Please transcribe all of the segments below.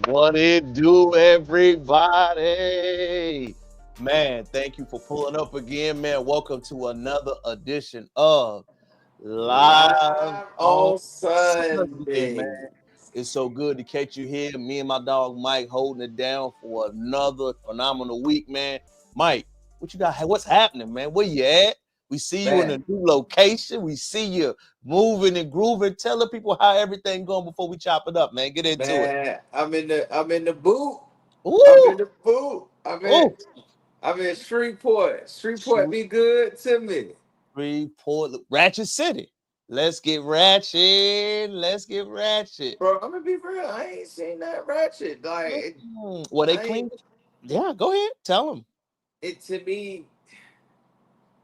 What it do, everybody? Man, thank you for pulling up again, man. Welcome to another edition of Live Live on on Sunday, man. Sunday. It's so good to catch you here. Me and my dog Mike holding it down for another phenomenal week, man. Mike, what you got? What's happening, man? Where you at? We see you in a Man, new location. We see you moving and grooving. Tell the people how everything going before we chop it up, man. Get into it. I'm in the boot. I'm Ooh, in the boot. I'm in ooh. I'm in Shreveport. Shreveport be good to me. Shreveport, Ratchet City. Let's get ratchet. Let's get ratchet. Bro, I'm gonna be real. I ain't seen that ratchet. Well, they I ain't cleaned it. Yeah, go ahead. Tell them. it to me,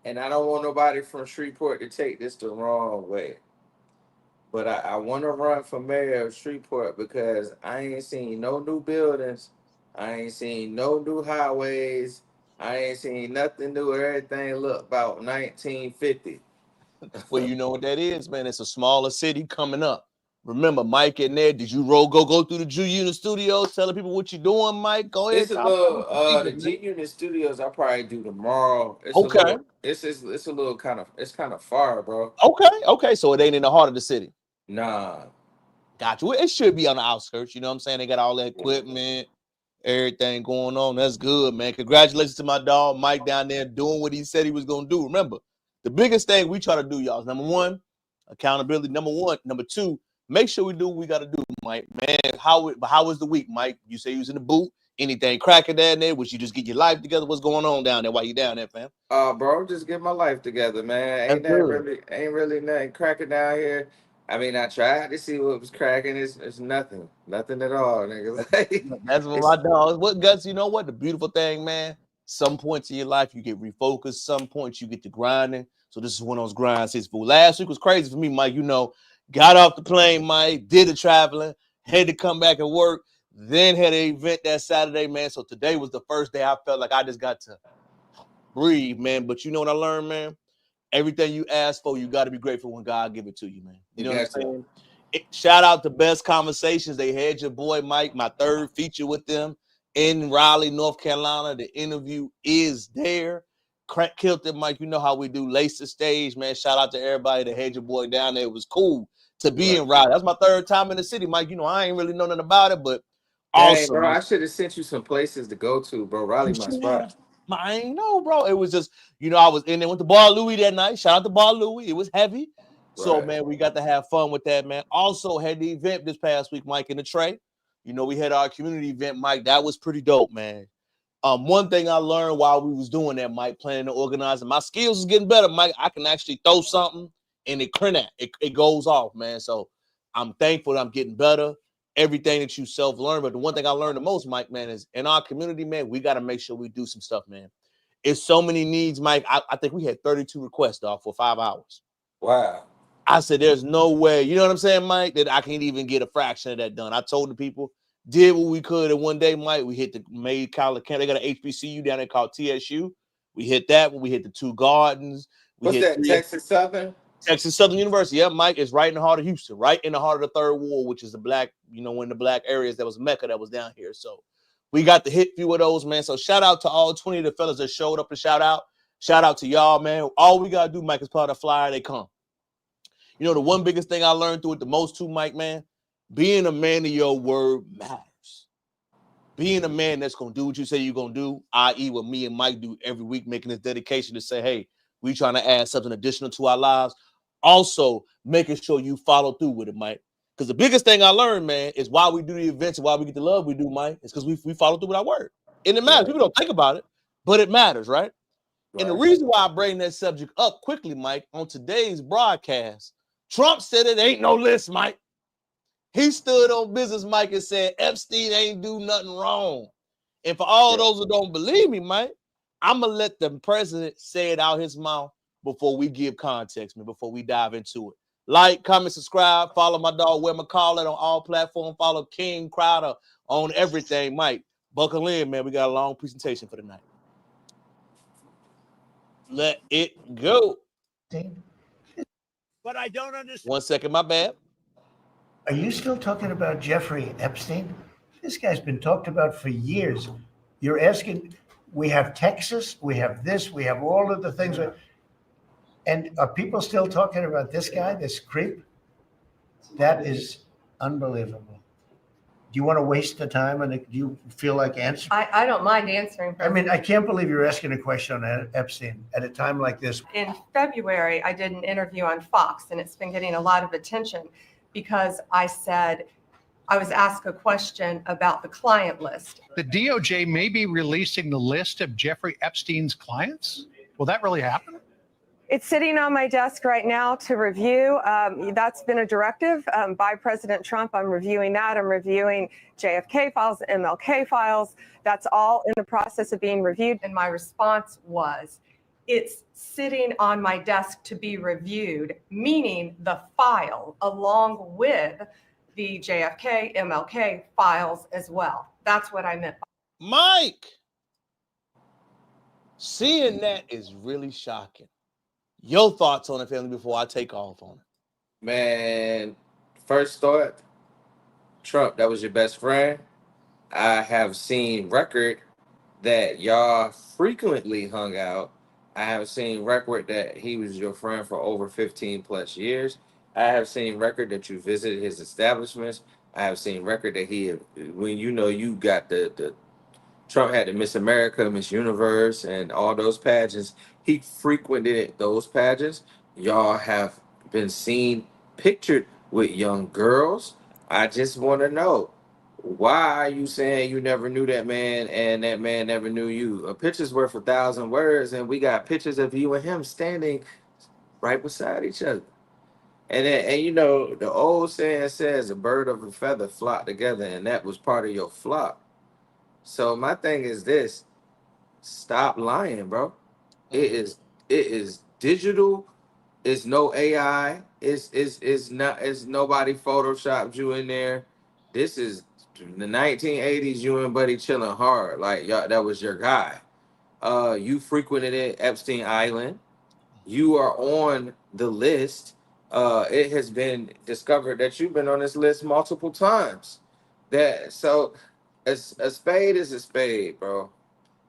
and I don't want nobody from Shreveport to take this the wrong way. But I want to run for mayor of Shreveport because I ain't seen no new buildings. I ain't seen no new highways. I ain't seen nothing new. Everything look about 1950. Well, you know what that is, man. It's a smaller city coming up. Remember, Mike and Ned, did you go through the Union Studios, telling people what you doing, Mike? Go It's ahead, a talk little with the people, the man. G Unit Studios I probably do tomorrow. Okay, It's a little kind of far, bro. okay. So it ain't in the heart of the city. Nah. Gotcha. Well, it should be on the outskirts. You know what I'm saying? They got all that Yeah. equipment, everything going on. That's good, man. Congratulations to my dog Mike down there doing what he said he was gonna do. Remember, the biggest thing we try to do, y'all, is number one, accountability. Number one, number two, make sure we do what we gotta do, Mike. Man, how was the week, Mike? You say you was in the boot. Anything cracking down there? Would you just get your life together? What's going on down there while you down there, fam? Bro, just get my life together, man. That's good. Ain't really nothing cracking down here. I mean, I tried to see what was cracking. It's nothing, nothing at all, nigga. Like That's what my it's dog. What guts? You know what? The beautiful thing, man. Some points in your life you get refocused. Some points you get to grinding. So this is one of those grinds. His fool. Last week was crazy for me, Mike. You know, got off the plane, Mike. Did the traveling. Had to come back and work. Then had an event that Saturday, man. So today was the first day I felt like I just got to breathe, man. But you know what I learned, man? Everything you ask for, you got to be grateful when God give it to you, man. You you know what I'm got to. saying? Shout out to Best Conversations. They had your boy Mike, my third feature with them in Raleigh, North Carolina. The interview is there. Crack killed it, Mike. You know how we do. Lace the stage, man. Shout out to everybody that had your boy down there. It was cool to be Right. in Raleigh. That's my third time in the city, Mike. You know, I ain't really know nothing about it, but Dang, awesome, bro, man. I should have sent you some places to go to, bro. Raleigh, You my should have. spot. I ain't know, bro. It was just, I was in there with the Bar Louie that night. Shout out to Bar Louie. It was heavy. So, Right. man, we got to have fun with that, man. Also had the event this past week, Mike, in the Trey. We had our community event, Mike. That was pretty dope, man. One thing I learned while we was doing that, Mike, planning and organizing, my skills is getting better, Mike. I can actually throw something and it goes off, man. So I'm thankful that I'm getting better. Everything that you self-learn. But the one thing I learned the most, Mike, man, is in our community, man, we got to make sure we do some stuff, man. It's so many needs, Mike. I think we had 32 requests, dog, for 5 hours. Wow. I said, there's no way, you know what I'm saying, Mike, that I can't even get a fraction of that done. I told the people, did what we could. And one day, Mike, we hit the made college camp. They got an HBCU down there called TSU. We hit that one. We hit the two gardens. We What's hit that? three Texas Southern? Texas Southern University. Yeah, Mike, is right in the heart of Houston, right in the heart of the third ward, which is the black, one of the black areas that was Mecca that was down here. So we got to hit a few of those, man. So shout out to all 20 of the fellas that showed up to shout out. Shout out to y'all, man. All we got to do, Mike, is put out a flyer. They come. The one biggest thing I learned through it the most too, Mike, man, being a man of your word matters. Being a man that's going to do what you say you're going to do, i.e. what me and Mike do every week, making this dedication to say, hey, we trying to add something additional to our lives. Also, making sure you follow through with it, Mike. Because the biggest thing I learned, man, is why we do the events and why we get the love we do, Mike, is because we follow through with our word. And it matters. Right. People don't think about it, but it matters, right? And the Right. reason why I bring that subject up quickly, Mike, on today's broadcast, Trump said it ain't no list, Mike. He stood on business, Mike, and said Epstein ain't do nothing wrong. And for all Yeah. those who don't believe me, Mike, I'm going to let the president say it out his mouth before we give context, man, before we dive into it. Like, comment, subscribe, follow my dog, Where McCall on all platforms, follow King Crowder on everything, Mike. Buckle in, man. We got a long presentation for tonight. Let it go. But I don't understand. 1 second, my bad. Are you still talking about Jeffrey Epstein? This guy's been talked about for years. You're asking, we have Texas, we have this, we have all of the things. And are people still talking about this guy, this creep? That is unbelievable. Do you want to waste the time, and do you feel like answering? I don't mind answering. I mean, I can't believe you're asking a question on Epstein at a time like this. In February, I did an interview on Fox, and it's been getting a lot of attention because I said I was asked a question about the client list. The DOJ may be releasing the list of Jeffrey Epstein's clients. Will that really happen? It's sitting on my desk right now to review. That's been a directive by President Trump. I'm reviewing that. I'm reviewing JFK files, MLK files. That's all in the process of being reviewed. And my response was, it's sitting on my desk to be reviewed, meaning the file along with the JFK, MLK files as well. That's what I meant. Mike, seeing that is really shocking. Your thoughts on it, family, before I take off on it. Man, first thought, Trump, that was your best friend. I have seen record that y'all frequently hung out. I have seen record that he was your friend for over 15 plus years. I have seen record that you visited his establishments. I have seen record that he, when you got the Trump had the Miss America, Miss Universe, and all those pageants. He frequented those pageants. Y'all have been seen pictured with young girls. I just want to know, why are you saying you never knew that man and that man never knew you? A picture's worth 1,000 words, and we got pictures of you and him standing right beside each other. And the old saying says a bird of a feather flock together, and that was part of your flock. So my thing is this: stop lying, bro. It is digital. It's no AI. It's nobody photoshopped you in there. This is the 1980s. You and Buddy chilling hard, like y'all. That was your guy. You frequented it, Epstein Island. You are on the list. It has been discovered that you've been on this list multiple times. A spade is a spade, bro.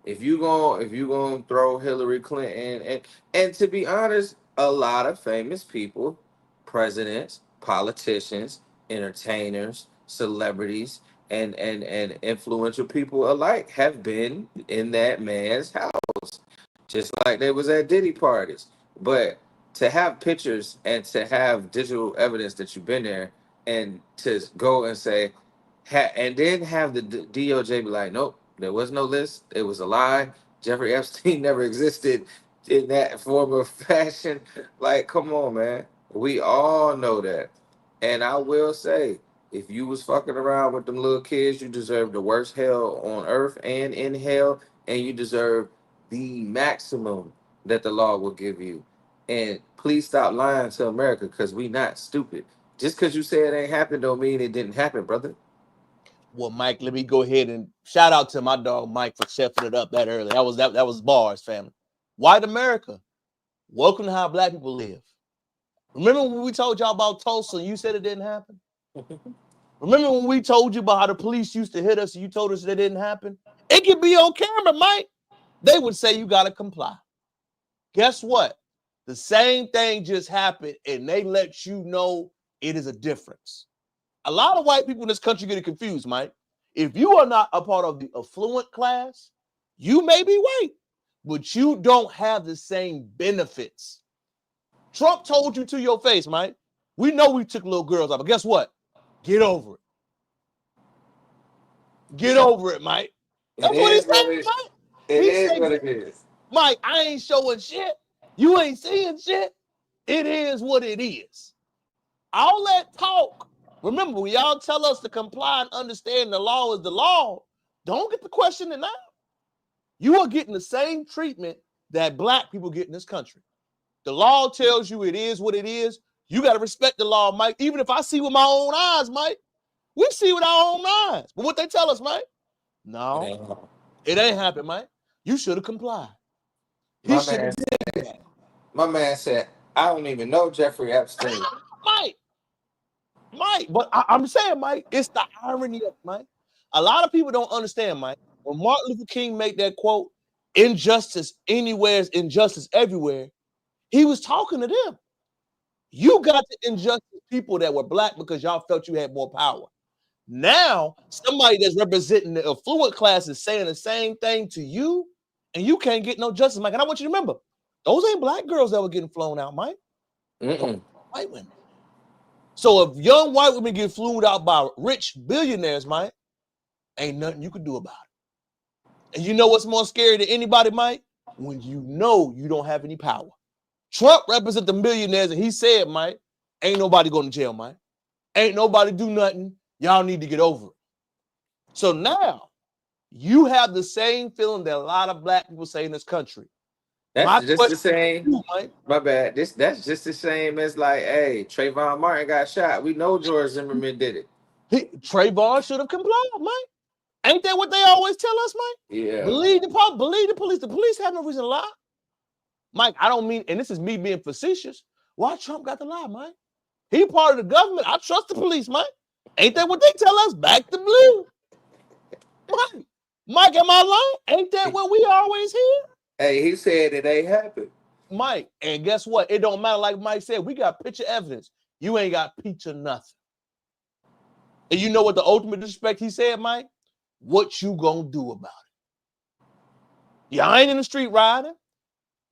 If you gonna throw Hillary Clinton and to be honest, a lot of famous people, presidents, politicians, entertainers, celebrities, and influential people alike have been in that man's house, just like they was at Diddy parties. But to have pictures and to have digital evidence that you've been there, and to go and say, and then have the DOJ be like, nope, there was no list. It was a lie. Jeffrey Epstein never existed in that form of fashion. Like, come on, man. We all know that. And I will say, if you was fucking around with them little kids, you deserve the worst hell on earth and in hell, and you deserve the maximum that the law will give you. And please stop lying to America, because we not stupid. Just because you say it ain't happened don't mean it didn't happen, brother. Well, Mike, let me go ahead and shout out to my dog Mike for chefing it up that early. That was bars, family. White America, welcome to how black people live. Remember when we told y'all about Tulsa and you said it didn't happen? Remember when we told you about how the police used to hit us and you told us that didn't happen? It could be on camera, Mike. They would say you got to comply. Guess what? The same thing just happened, and they let you know it is a difference. A lot of white people in this country get confused, Mike. If you are not a part of the affluent class, you may be white, but you don't have the same benefits. Trump told you to your face, Mike. We know we took little girls out, but guess what? Get over it. Get over it, Mike. That's what he said, Mike. It is what it is. Mike, I ain't showing shit. You ain't seeing shit. It is what it is. All that talk. Remember, when y'all tell us to comply and understand the law is the law, don't get the question now. You are getting the same treatment that black people get in this country. The law tells you it is what it is. You got to respect the law, Mike. Even if I see with my own eyes, Mike, we see with our own eyes. But what they tell us, Mike, no, it ain't happened, Mike. You should have complied. My man said, I don't even know Jeffrey Epstein. Mike, but I'm saying, Mike, it's the irony of Mike. A lot of people don't understand, Mike. When Martin Luther King made that quote, injustice anywhere is injustice everywhere, he was talking to them. You got to injustice people that were black because y'all felt you had more power. Now, somebody that's representing the affluent class is saying the same thing to you, and you can't get no justice, Mike. And I want you to remember, those ain't black girls that were getting flown out, Mike. White women. So if young white women get flown out by rich billionaires, Mike, ain't nothing you can do about it. And you know what's more scary than anybody, Mike? When you know you don't have any power. Trump represents the millionaires, and he said, Mike, ain't nobody going to jail, Mike. Ain't nobody do nothing. Y'all need to get over it. So now you have the same feeling that a lot of black people say in this country. That's just the same. You, Mike, my bad. That's just the same as like, hey, Trayvon Martin got shot. We know George Zimmerman did it. Trayvon should have complied, Mike. Ain't that what they always tell us, Mike? Yeah. Believe the police. The police have no reason to lie. Mike, I don't mean, and this is me being facetious. Why Trump got to lie, Mike? He part of the government. I trust the police, Mike. Ain't that what they tell us? Back to blue. Mike, am I lying? Ain't that what we always hear? Hey, he said it ain't happened. Mike, and guess what? It don't matter. Like Mike said, we got picture evidence. You ain't got picture nothing. And you know what the ultimate disrespect he said, Mike? What you gonna do about it? Y'all ain't in the street riding.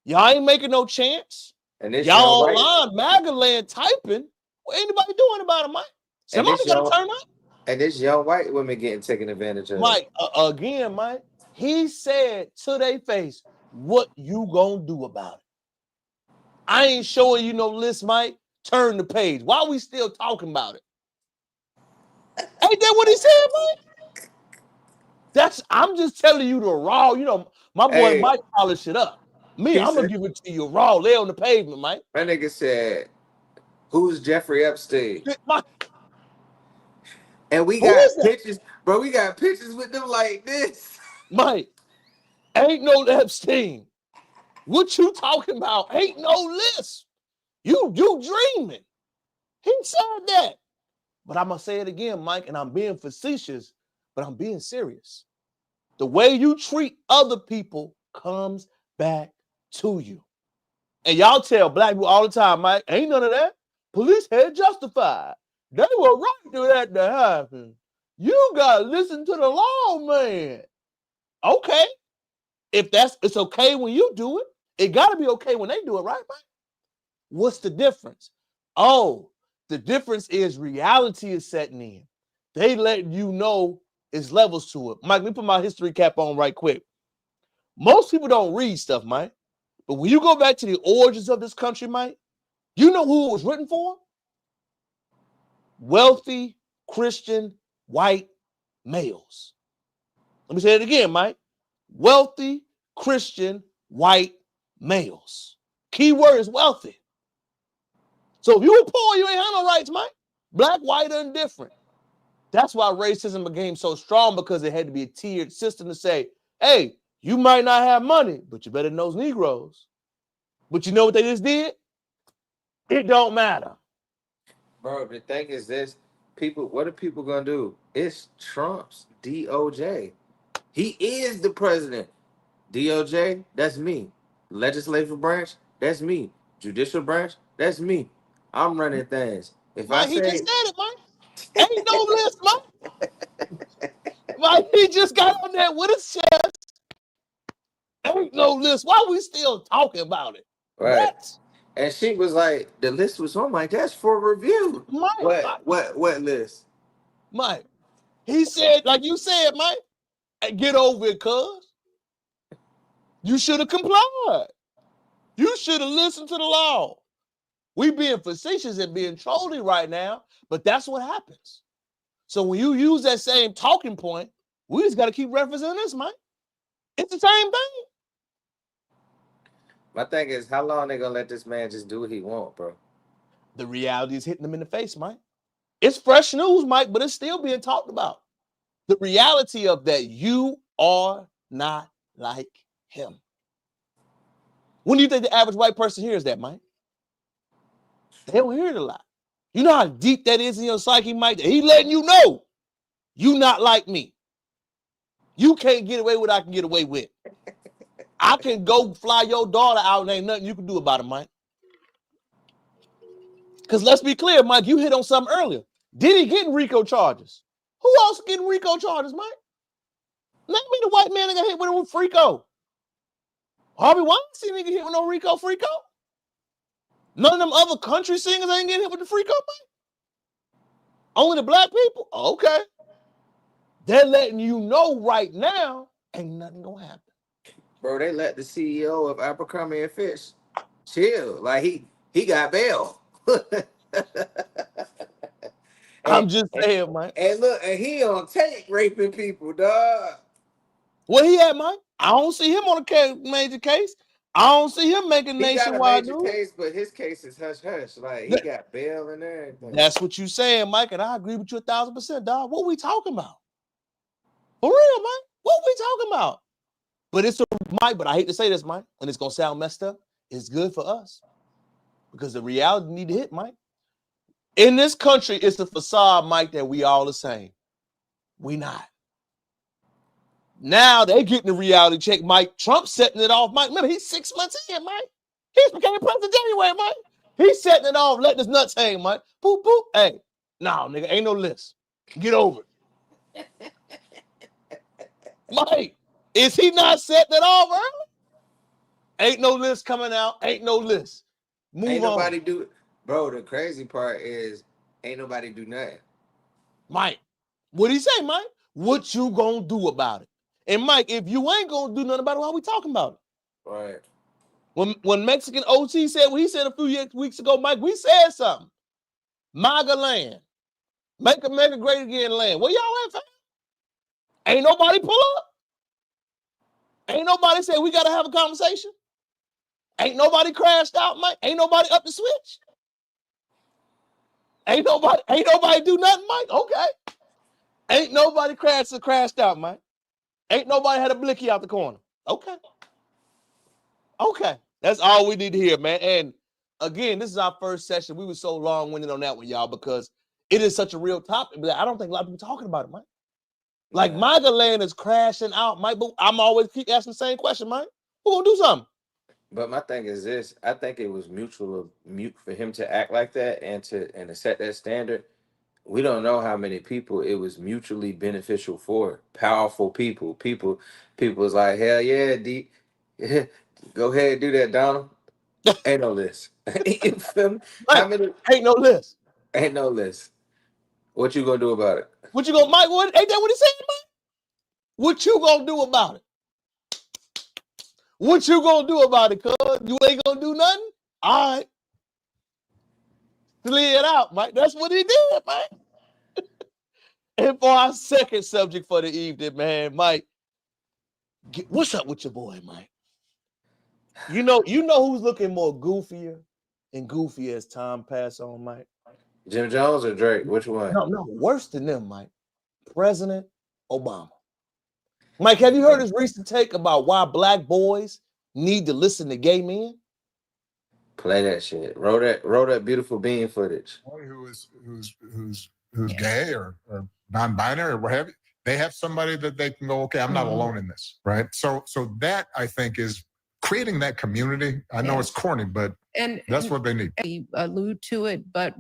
Y'all ain't making no chance. And this y'all online, MAGA land typing. What anybody doing about it, Mike? Somebody gotta turn up. And this young white women getting taken advantage of. Mike, again, Mike, he said to their face, what you gonna do about it? I ain't showing you no list, Mike. Turn the page. Why are we still talking about it? Ain't that what he said, Mike? I'm just telling you the raw. You know, my boy Mike polish it up. Me, I'm gonna give it to you raw. Lay on the pavement, Mike. My nigga said, who's Jeffrey Epstein? Mike. And we got pictures, bro. We got pictures with them like this. Mike, ain't no Epstein. What you talking about? Ain't no list. You dreaming. He said that. But I'm gonna say it again, Mike, and I'm being facetious, but I'm being serious. The way you treat other people comes back to you. And y'all tell black people all the time, Mike, ain't none of that. Police had justified. They were right to that to happen. You gotta listen to the law, man. Okay. If it's okay when you do it, it gotta be okay when they do it, right, Mike? What's the difference? Oh, the difference is reality is setting in. They let you know it's levels to it. Mike, let me put my history cap on right quick. Most people don't read stuff, Mike. But when you go back to the origins of this country, Mike, you know who it was written for? Wealthy, Christian, white males. Let me say it again, Mike. Wealthy, Christian, white males. Key word is wealthy. So if you were poor, you ain't have no rights, Mike. Black, white, or indifferent. That's why racism became so strong, because it had to be a tiered system to say, hey, you might not have money, but you better than those Negroes. But you know what they just did? It don't matter. Bro, the thing is this, people, what are people gonna do? It's Trump's DOJ. He is the president. DOJ, that's me. Legislative branch, that's me. Judicial branch, that's me. I'm running things. If Mike, I say, he just said it, Mike. Ain't no list, Mike. Mike, he just got on there with his chest. Ain't no list. Why we still talking about it? right. What? And she was like, the list was on my desk for review. Mike, What list? Mike, he said, like you said, Mike, hey, get over it, cuz. You should have complied. You should have listened to the law. We being facetious and being trolling right now, but that's what happens. So when you use that same talking point, we just got to keep referencing this, Mike. It's the same thing. My thing is, how long they gonna let this man just do what he want, bro? The reality is hitting them in the face, Mike. It's fresh news, Mike, but it's still being talked about. The reality of that you are not like him. When do you think the average white person hears that, Mike? They don't hear it a lot. You know how deep that is in your psyche, Mike? He letting you know you not like me. You can't get away with what I can get away with. I can go fly your daughter out and ain't nothing you can do about it, Mike. Because let's be clear, Mike, you hit on something earlier. Did he get RICO charges? Who else getting RICO charges, Mike? Let me the white man that got hit with a RICO. Harvey Weinstein didn't get hit with no RICO, FRICO. None of them other country singers ain't getting hit with the FRICO, Mike. Only the black people? Okay. They're letting you know right now, ain't nothing gonna happen. Bro, they let the CEO of Abercrombie and Fitch chill. Like he got bail. I'm just saying, Mike. And look, and he on tape raping people, dog. Where he at, Mike? I don't see him on a major case. I don't see him making He got a nationwide major news. case, but his case is hush hush. Like he got bail and everything. That's what you saying, Mike, and I agree with you 1,000%, dog. What we talking about? For real, Mike. What we talking about? But it's a Mike, but I hate to say this, Mike, and it's gonna sound messed up. It's good for us because the reality need to hit, Mike. In this country, it's a facade, Mike, that we all the same. We not. Now they getting the reality check, Mike. Trump setting it off, Mike. Remember, he's 6 months in, Mike. He's became president January, Mike. He's setting it off, letting his nuts hang, Mike. Boop, boop. Hey, no, nigga, ain't no list. Get over it. Mike, is he not setting it off early? Ain't no list coming out. Ain't no list. Move ain't on. Nobody do it. Bro, the crazy part is ain't nobody do nothing. Mike, what'd he say, Mike? What you gonna do about it? And Mike, if you ain't gonna do nothing about it, why are we talking about it? Right. When Mexican OT said what he said a few weeks ago, Mike, we said something. MAGA land. Make America great again land. Where y'all at, fam? Ain't nobody pull up. Ain't nobody say we gotta have a conversation. Ain't nobody crashed out, Mike. Ain't nobody up the switch. Ain't nobody do nothing, Mike. Okay. Ain't nobody crashed out, Mike. Ain't nobody had a blicky out the corner. Okay. Okay. That's all we need to hear, man. And again, this is our first session. We were so long-winded on that one, y'all, because it is such a real topic. But I don't think a lot of people talking about it, Mike. Like, MAGA land is crashing out, Mike. But I'm always keep asking the same question, Mike. Who gonna do something? But my thing is this: I think it was mute for him to act like that and to set that standard. We don't know how many people it was mutually beneficial for. Powerful people. People was like, hell yeah, D. Go ahead and do that, Donald. Ain't no list. You feel me? How many? Ain't no list. Ain't no list. What you gonna do about it? What you gonna, Mike? Ain't that what he said, Mike? What you gonna do about it? What you gonna do about it, cuz? You ain't gonna do nothing? All right. Clear it out, Mike. That's what he did, Mike. And for our second subject for the evening, man, Mike, what's up with your boy, Mike? You know who's looking more goofier and goofy as time passes on, Mike? Jim Jones or Drake? Which one? No, worse than them, Mike. President Obama. Mike, have you heard his recent take about why black boys need to listen to gay men? Play that shit. Roll that beautiful bean footage. Who's gay or non-binary or what have you, they have somebody that they can go, okay, I'm not alone in this, right? So that I think is creating that community. I know it's corny, but that's what they need. We allude to it, but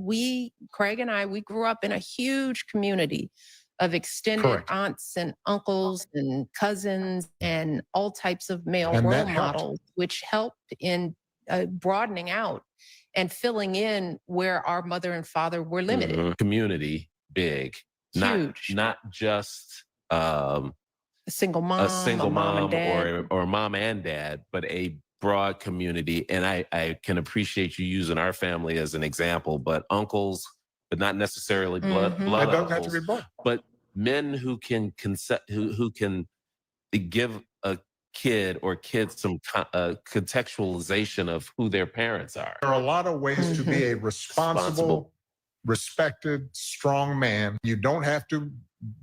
Craig and I, we grew up in a huge community of extended aunts and uncles and cousins and all types of male role models, which helped in broadening out and filling in where our mother and father were limited. Community, big, huge, not just a single mom, or mom and dad, but a broad community. And I can appreciate you using our family as an example, but uncles, but not necessarily blood It doesn't uncles, have to be blood. but men who can who can give a kid or kids some contextualization of who their parents are. There are a lot of ways to be a responsible, respected, strong man. You don't have to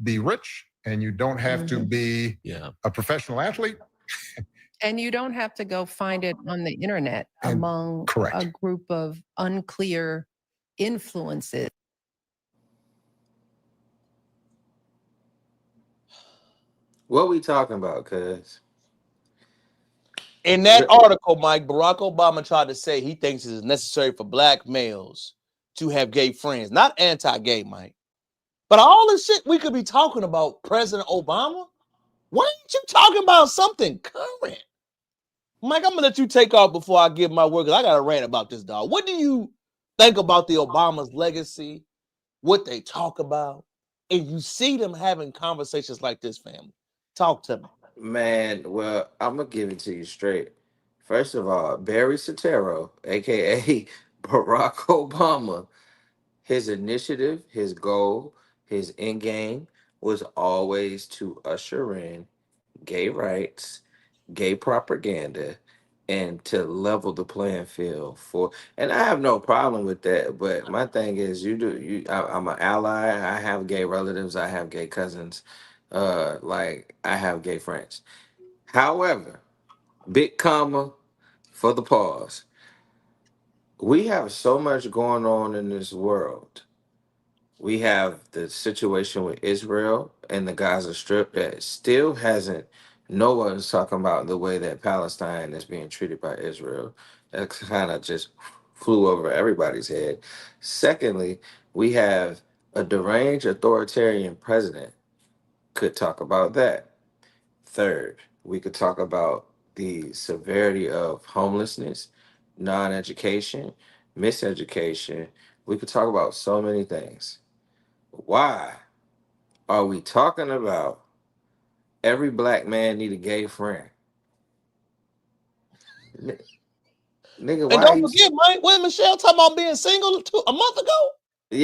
be rich, and you don't have to be a professional athlete. And you don't have to go find it on the internet among a group of unclear influences. What we talking about, cuz? In that article, Mike, Barack Obama tried to say he thinks it is necessary for black males to have gay friends. Not anti-gay, Mike. But all this shit we could be talking about President Obama, why ain't you talking about something current? Mike, I'm gonna let you take off before I give my word, because I got a rant about this, dog. What do you think about the Obama's legacy, what they talk about, and you see them having conversations like this, family? Talk to me. Man, well, I'm gonna give it to you straight. First of all, Barry Soetoro, aka Barack Obama, his initiative, his goal, his end game was always to usher in gay rights, gay propaganda, and to level the playing field for. And I have no problem with that. But my thing is, I'm an ally. I have gay relatives. I have gay cousins. Like I have gay friends. However, big comma for the pause. We have so much going on in this world. We have the situation with Israel and the Gaza Strip that still hasn't, no one's talking about the way that Palestine is being treated by Israel. That kind of just flew over everybody's head. Secondly, we have a deranged authoritarian president. Could talk about that. Third, we could talk about the severity of homelessness, non education, miseducation. We could talk about so many things. Why are we talking about every black man need a gay friend? N- Nigga, And why don't you? forget, Mike, when Michelle talking about being single a month ago?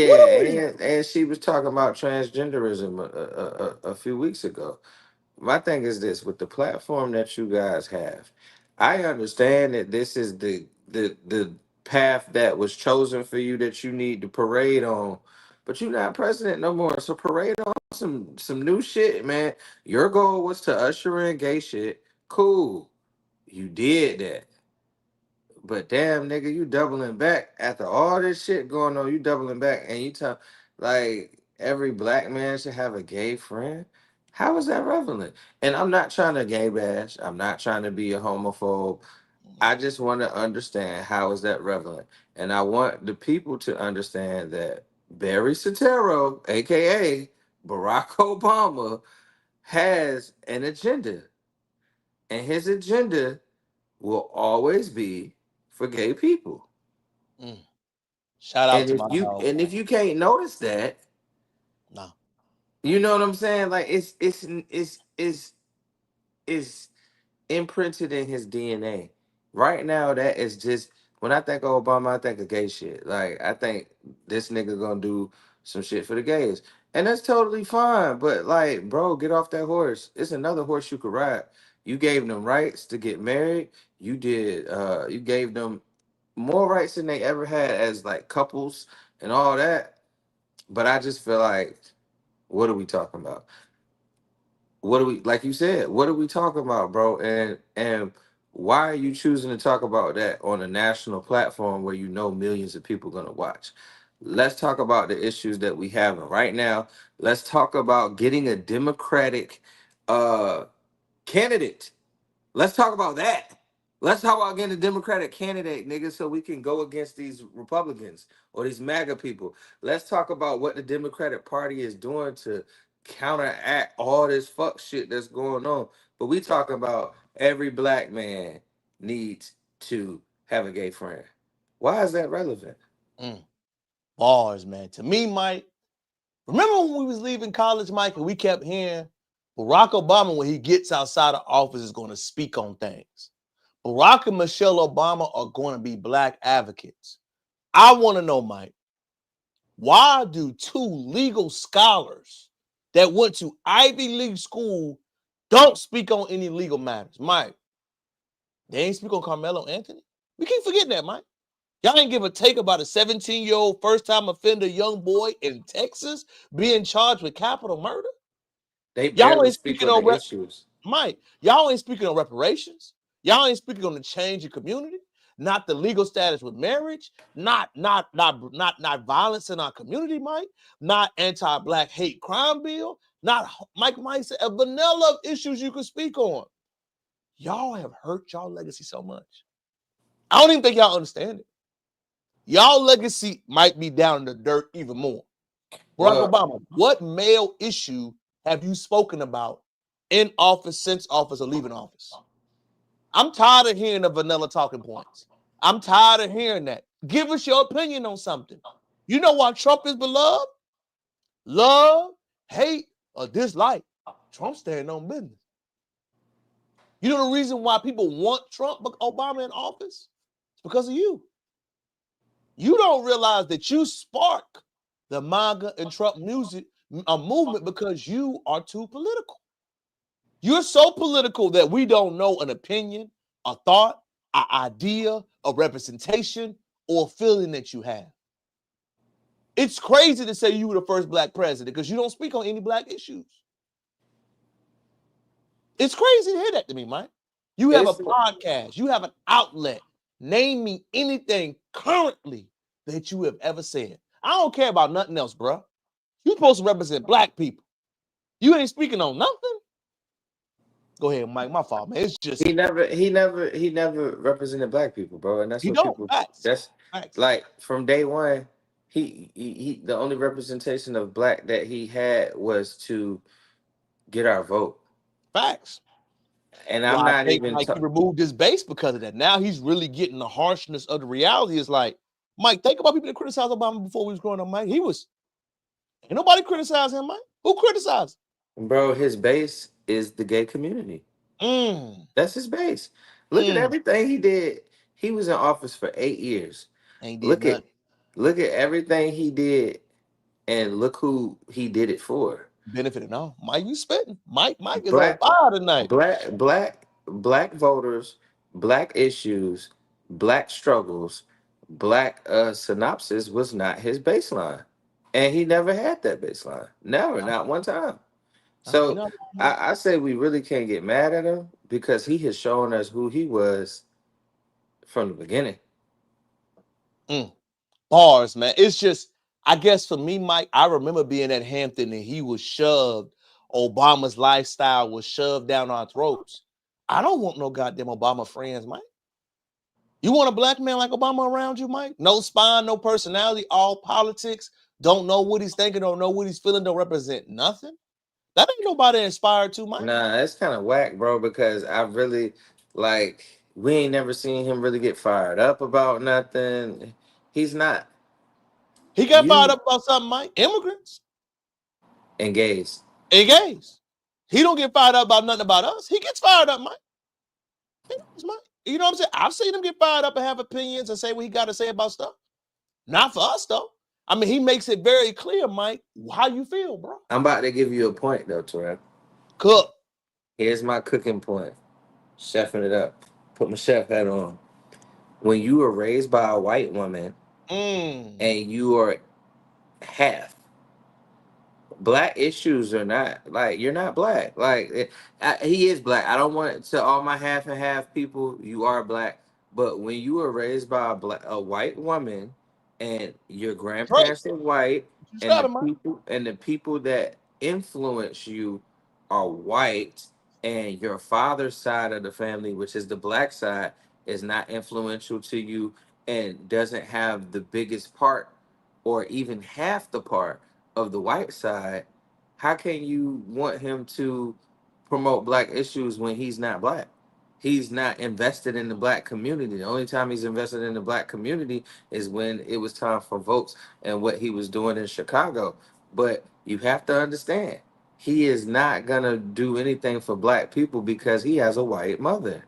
What Yeah, are we? and she was talking about transgenderism a few weeks ago. My thing is this: with the platform that you guys have, I understand that this is the path that was chosen for you that you need to parade on, but you're not president no more. So parade on some new shit, man. Your goal was to usher in gay shit. Cool, you did that. But damn, nigga, you doubling back after all this shit going on. You doubling back, and you tell like every black man should have a gay friend. How is that relevant? And I'm not trying to gay bash. I'm not trying to be a homophobe. I just want to understand how is that relevant, and I want the people to understand that Barry Soetoro, aka Barack Obama, has an agenda, and his agenda will always be for gay people. Mm. Shout out And to if my you dog. and if you can't notice that, No. you know what I'm saying? Like it's imprinted in his DNA. Right now, that is just when I think of Obama, I think of gay shit. Like I think this nigga gonna do some shit for the gays. And that's totally fine. But like, bro, get off that horse. It's another horse you could ride. You gave them rights to get married. You gave them more rights than they ever had as like couples and all that. But I just feel like, what are we talking about? What are we, like you said, what are we talking about, bro? And why are you choosing to talk about that on a national platform where you know millions of people gonna watch? Let's talk about the issues that we have right now. Let's talk about getting a Democratic candidate. Let's talk about that. Let's talk about getting a Democratic candidate, nigga, so we can go against these Republicans or these MAGA people. Let's talk about what the Democratic Party is doing to counteract all this fuck shit that's going on. But we talk about every black man needs to have a gay friend. Why is that relevant? Bars, man. To me, Mike, remember when we was leaving college, Mike, and we kept hearing Barack Obama, when he gets outside of office, is going to speak on things. Barack and Michelle Obama are going to be black advocates. I want to know, Mike, why do two legal scholars that went to Ivy League school don't speak on any legal matters? Mike, they ain't speak on Carmelo Anthony? We keep forgetting that, Mike. Y'all ain't give a take about a 17-year-old first-time offender young boy in Texas being charged with capital murder? They Y'all barely ain't speak speaking on on the issues. Mike. Y'all ain't speaking on reparations. Y'all ain't speaking on the change in community. not the legal status with marriage, not violence in our community, Mike, not anti-black hate crime bill, not Mike said a vanilla of issues you could speak on. Y'all have hurt y'all legacy so much. I don't even think y'all understand it. Y'all legacy might be down in the dirt even more. Barack Obama, what male issue have you spoken about in office, since office, or leaving office? I'm tired of hearing the vanilla talking points. I'm tired of hearing that. Give us your opinion on something. You know why Trump is beloved? Love, hate, or dislike. Trump's staying on business. You know the reason why people want Trump, Obama in office? It's because of you. You don't realize that you spark the MAGA and Trump music movement because you are too political. You're so political that we don't know an opinion, a thought, an idea, a representation, or a feeling that you have. It's crazy to say you were the first black president because you don't speak on any black issues. It's crazy to hear that to me, Mike. You have a podcast. You have an outlet. Name me anything currently that you have ever said. I don't care about nothing else, bro. You're supposed to represent black people. You ain't speaking on nothing. Go ahead, Mike. My fault, man. It's just he never represented black people, bro. And that's what people. That's like from day one. He the only representation of black that he had was to get our vote. Facts. And I'm not even like he removed his base because of that. Now he's really getting the harshness of the reality. Is like, Mike, think about people that criticized Obama before we was growing up, Mike. Ain't nobody criticized him, Mike. Who criticized him? Bro, his base is the gay community. That's his base. Look at everything he did. He was in office for 8 years. Look at everything he did, and look who he did it for. Benefited all. Mike, you spitting. Mike is on fire tonight. Black voters, black issues, black struggles, black synopsis was not his baseline. And he never had that baseline. Never, not one time. So I say we really can't get mad at him because he has shown us who he was from the beginning. Bars, man. It's just, I guess for me, Mike, I remember being at Hampton and he was shoved. Obama's lifestyle was shoved down our throats. I don't want no goddamn Obama friends, Mike. You want a black man like Obama around you, Mike? No spine, no personality, all politics. Don't know what he's thinking, don't know what he's feeling, don't represent nothing. That ain't nobody inspired to, Mike. Nah, that's kind of whack, bro, because I really, we ain't never seen him really get fired up about nothing. He's not. He got fired up about something, Mike. Immigrants. And gays. He don't get fired up about nothing about us. He gets fired up, Mike. You know what I'm saying? I've seen him get fired up and have opinions and say what he got to say about stuff. Not for us, though. I mean, he makes it very clear, Mike, how you feel, bro. I'm about to give you a point, though, Terrell. Cook. Here's my cooking point. Chefing it up. Put my chef hat on. When you were raised by a white woman and you are half, black issues are not, you're not black. He is black. I don't want to all my half and half people, you are black. But when you were raised by a white woman and your grandparents are white and the people that influence you are white and your father's side of the family, which is the black side, is not influential to you and doesn't have the biggest part or even half the part of the white side, how can you want him to promote black issues when he's not black? He's not invested in the black community. The only time he's invested in the black community is when it was time for votes and what he was doing in Chicago. But you have to understand, he is not going to do anything for black people because he has a white mother.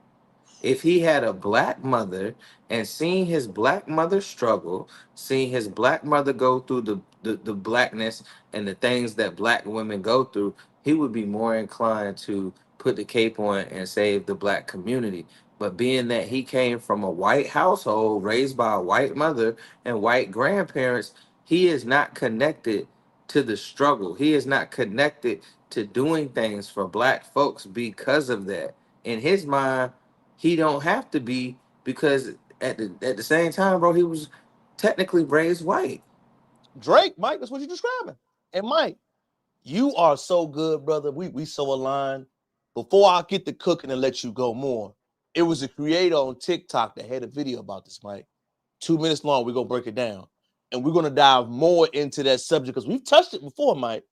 If he had a black mother and seeing his black mother struggle, seeing his black mother go through the blackness and the things that black women go through, he would be more inclined to put the cape on and save the black community. But being that he came from a white household, raised by a white mother and white grandparents, he is not connected to the struggle. He is not connected to doing things for black folks because of that. In his mind, he don't have to be, because at the same time, bro, he was technically raised white. Drake, Mike, that's what you're describing. And Mike, you are so good, brother. We so aligned. Before I get to cooking and let you go more, it was a creator on TikTok that had a video about this, Mike. 2 minutes long. We're gonna break it down. And we're gonna dive more into that subject because we've touched it before, Mike.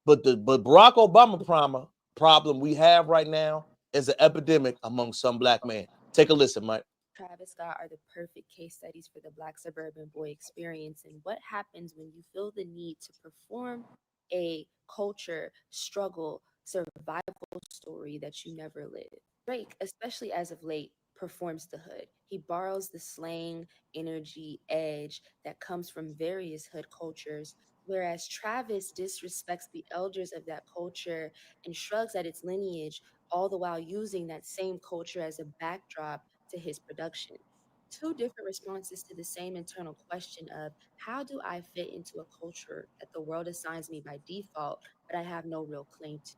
But Barack Obama problem we have right now is an epidemic among some black men. Take a listen, Mike. Travis Scott are the perfect case studies for the Black suburban boy experience and what happens when you feel the need to perform a culture, struggle, survival story that you never lived. Drake, especially as of late, performs the hood. He borrows the slang, energy, edge that comes from various hood cultures, whereas Travis disrespects the elders of that culture and shrugs at its lineage, all the while using that same culture as a backdrop to his productions. Two different responses to the same internal question of how do I fit into a culture that the world assigns me by default, but I have no real claim to?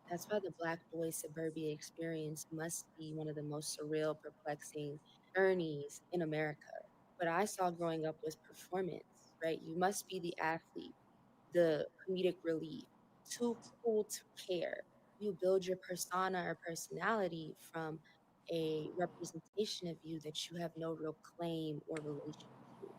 That's why the Black boy suburbia experience must be one of the most surreal, perplexing journeys in America. What I saw growing up was performance, right? You must be the athlete, the comedic relief, too cool to care. You build your persona or personality from a representation of you that you have no real claim or relation to. You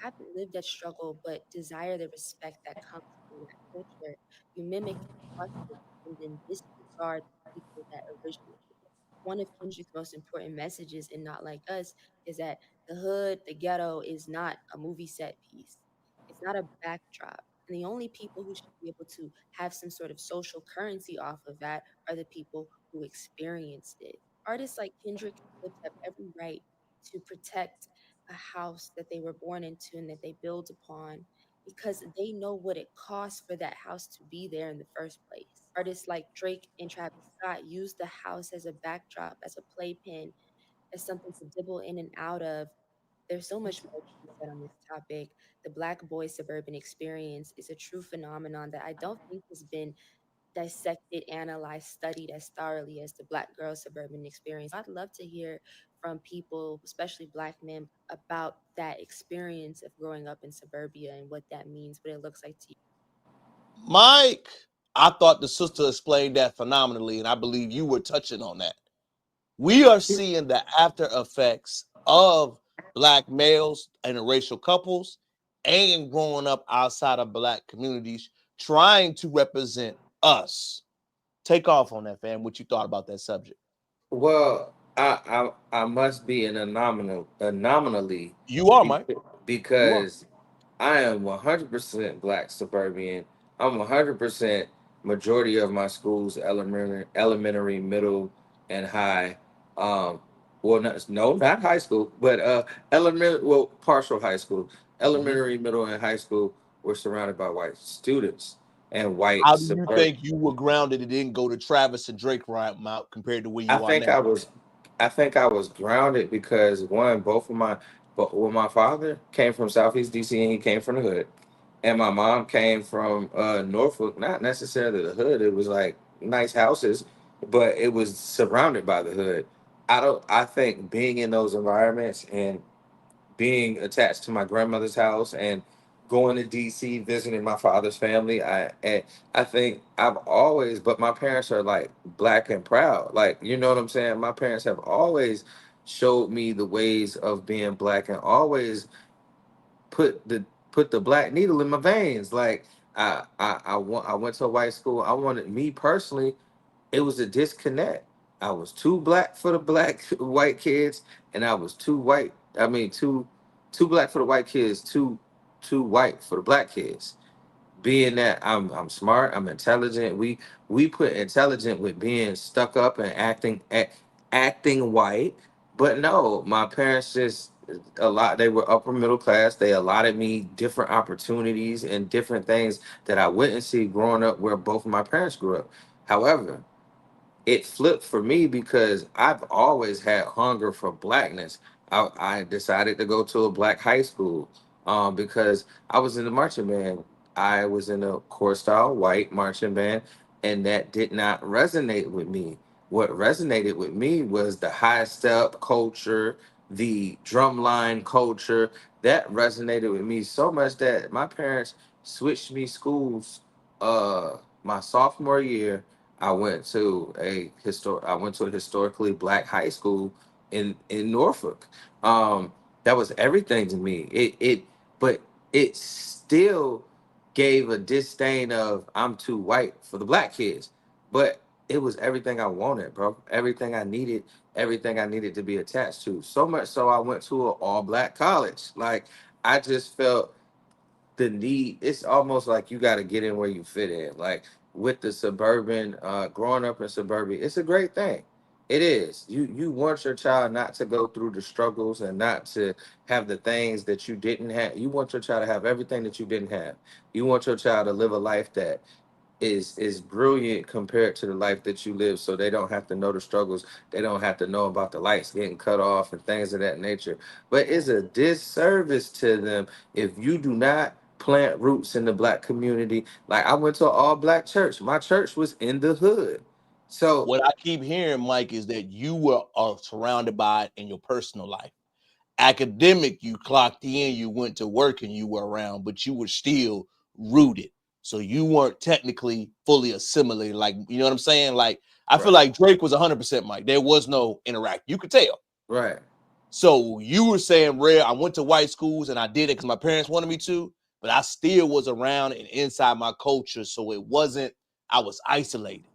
haven't lived that struggle, but desire the respect that comes from that culture. You mimic and trust it and then disregard the people that originated it. One of Kendrick's most important messages in Not Like Us is that the hood, the ghetto is not a movie set piece. It's not a backdrop. And the only people who should be able to have some sort of social currency off of that are the people who experienced it. Artists like Kendrick and Clips have every right to protect a house that they were born into and that they build upon because they know what it costs for that house to be there in the first place. Artists like Drake and Travis Scott use the house as a backdrop, as a playpen, as something to dibble in and out of. There's so much more to be said on this topic. The Black boy suburban experience is a true phenomenon that I don't think has been dissected, analyzed, studied as thoroughly as the Black girl suburban experience. I'd love to hear from people, especially Black men, about that experience of growing up in suburbia and what that means, what it looks like to you. Mike, I thought the sister explained that phenomenally, and I believe you were touching on that. We are seeing the after effects of Black males, interracial couples, and growing up outside of Black communities, trying to represent us. Take off on that, fam. What you thought about that subject? Well, I must be an anomaly You are, Mike. You are. because I am 100% Black suburban. I'm 100% majority of my schools, elementary, middle, and high. Well, not high school, but elementary, well, partial high school, elementary, middle, and high school were surrounded by white students and white How do you suburban. think you were grounded and didn't go to Travis and Drake route compared to where I you are think now? I think I was grounded because one, but well, my father came from Southeast DC and he came from the hood, and my mom came from Norfolk, not necessarily the hood. It was like nice houses, but it was surrounded by the hood. I think being in those environments and being attached to my grandmother's house and going to DC visiting my father's family. I think I've always, but my parents are like Black and proud. Like, you know what I'm saying? My parents have always showed me the ways of being Black and always put the Black needle in my veins. Like I went to a white school. I wanted, me personally, it was a disconnect. I was too Black for the Black white kids, and I was too white. I mean, too Black for the white kids, too white for the Black kids. Being that I'm smart, I'm intelligent. We put intelligent with being stuck up and acting white. But no, my parents just they were upper middle class. They allotted me different opportunities and different things that I wouldn't see growing up where both of my parents grew up. However, it flipped for me because I've always had hunger for Blackness. I decided to go to a Black high school because I was in the marching band. I was in a core style white marching band, and that did not resonate with me. What resonated with me was the high step culture, the drumline culture. That resonated with me so much that my parents switched me schools. My sophomore year, I went to a historically black high school in Norfolk. That was everything to me. But it still gave a disdain of I'm too white for the black kids. But it was everything I wanted, bro. Everything I needed, everything I needed to be attached to. So much so I went to an all black college. Like I just felt the need. It's almost like you got to get in where you fit in. Like with the suburban, growing up in suburbia, it's a great thing. It is. You want your child not to go through the struggles and not to have the things that you didn't have. You want your child to have everything that you didn't have. You want your child to live a life that is brilliant compared to the life that you live, so they don't have to know the struggles, they don't have to know about the lights getting cut off and things of that nature. But it's a disservice to them if you do not plant roots in the black community. Like I went to an all black church, my church was in the hood. So What I keep hearing, Mike, is that you were surrounded by it in your personal life. Academic, you clocked in, you went to work, and you were around, but you were still rooted. So you weren't technically fully assimilated. Like, you know what I'm saying? Like, I feel like Drake was 100% Mike. There was no interact. You could tell. right. So you were saying, Rare, I went to white schools and I did it because my parents wanted me to, but I still was around and inside my culture. So it wasn't, I was isolated.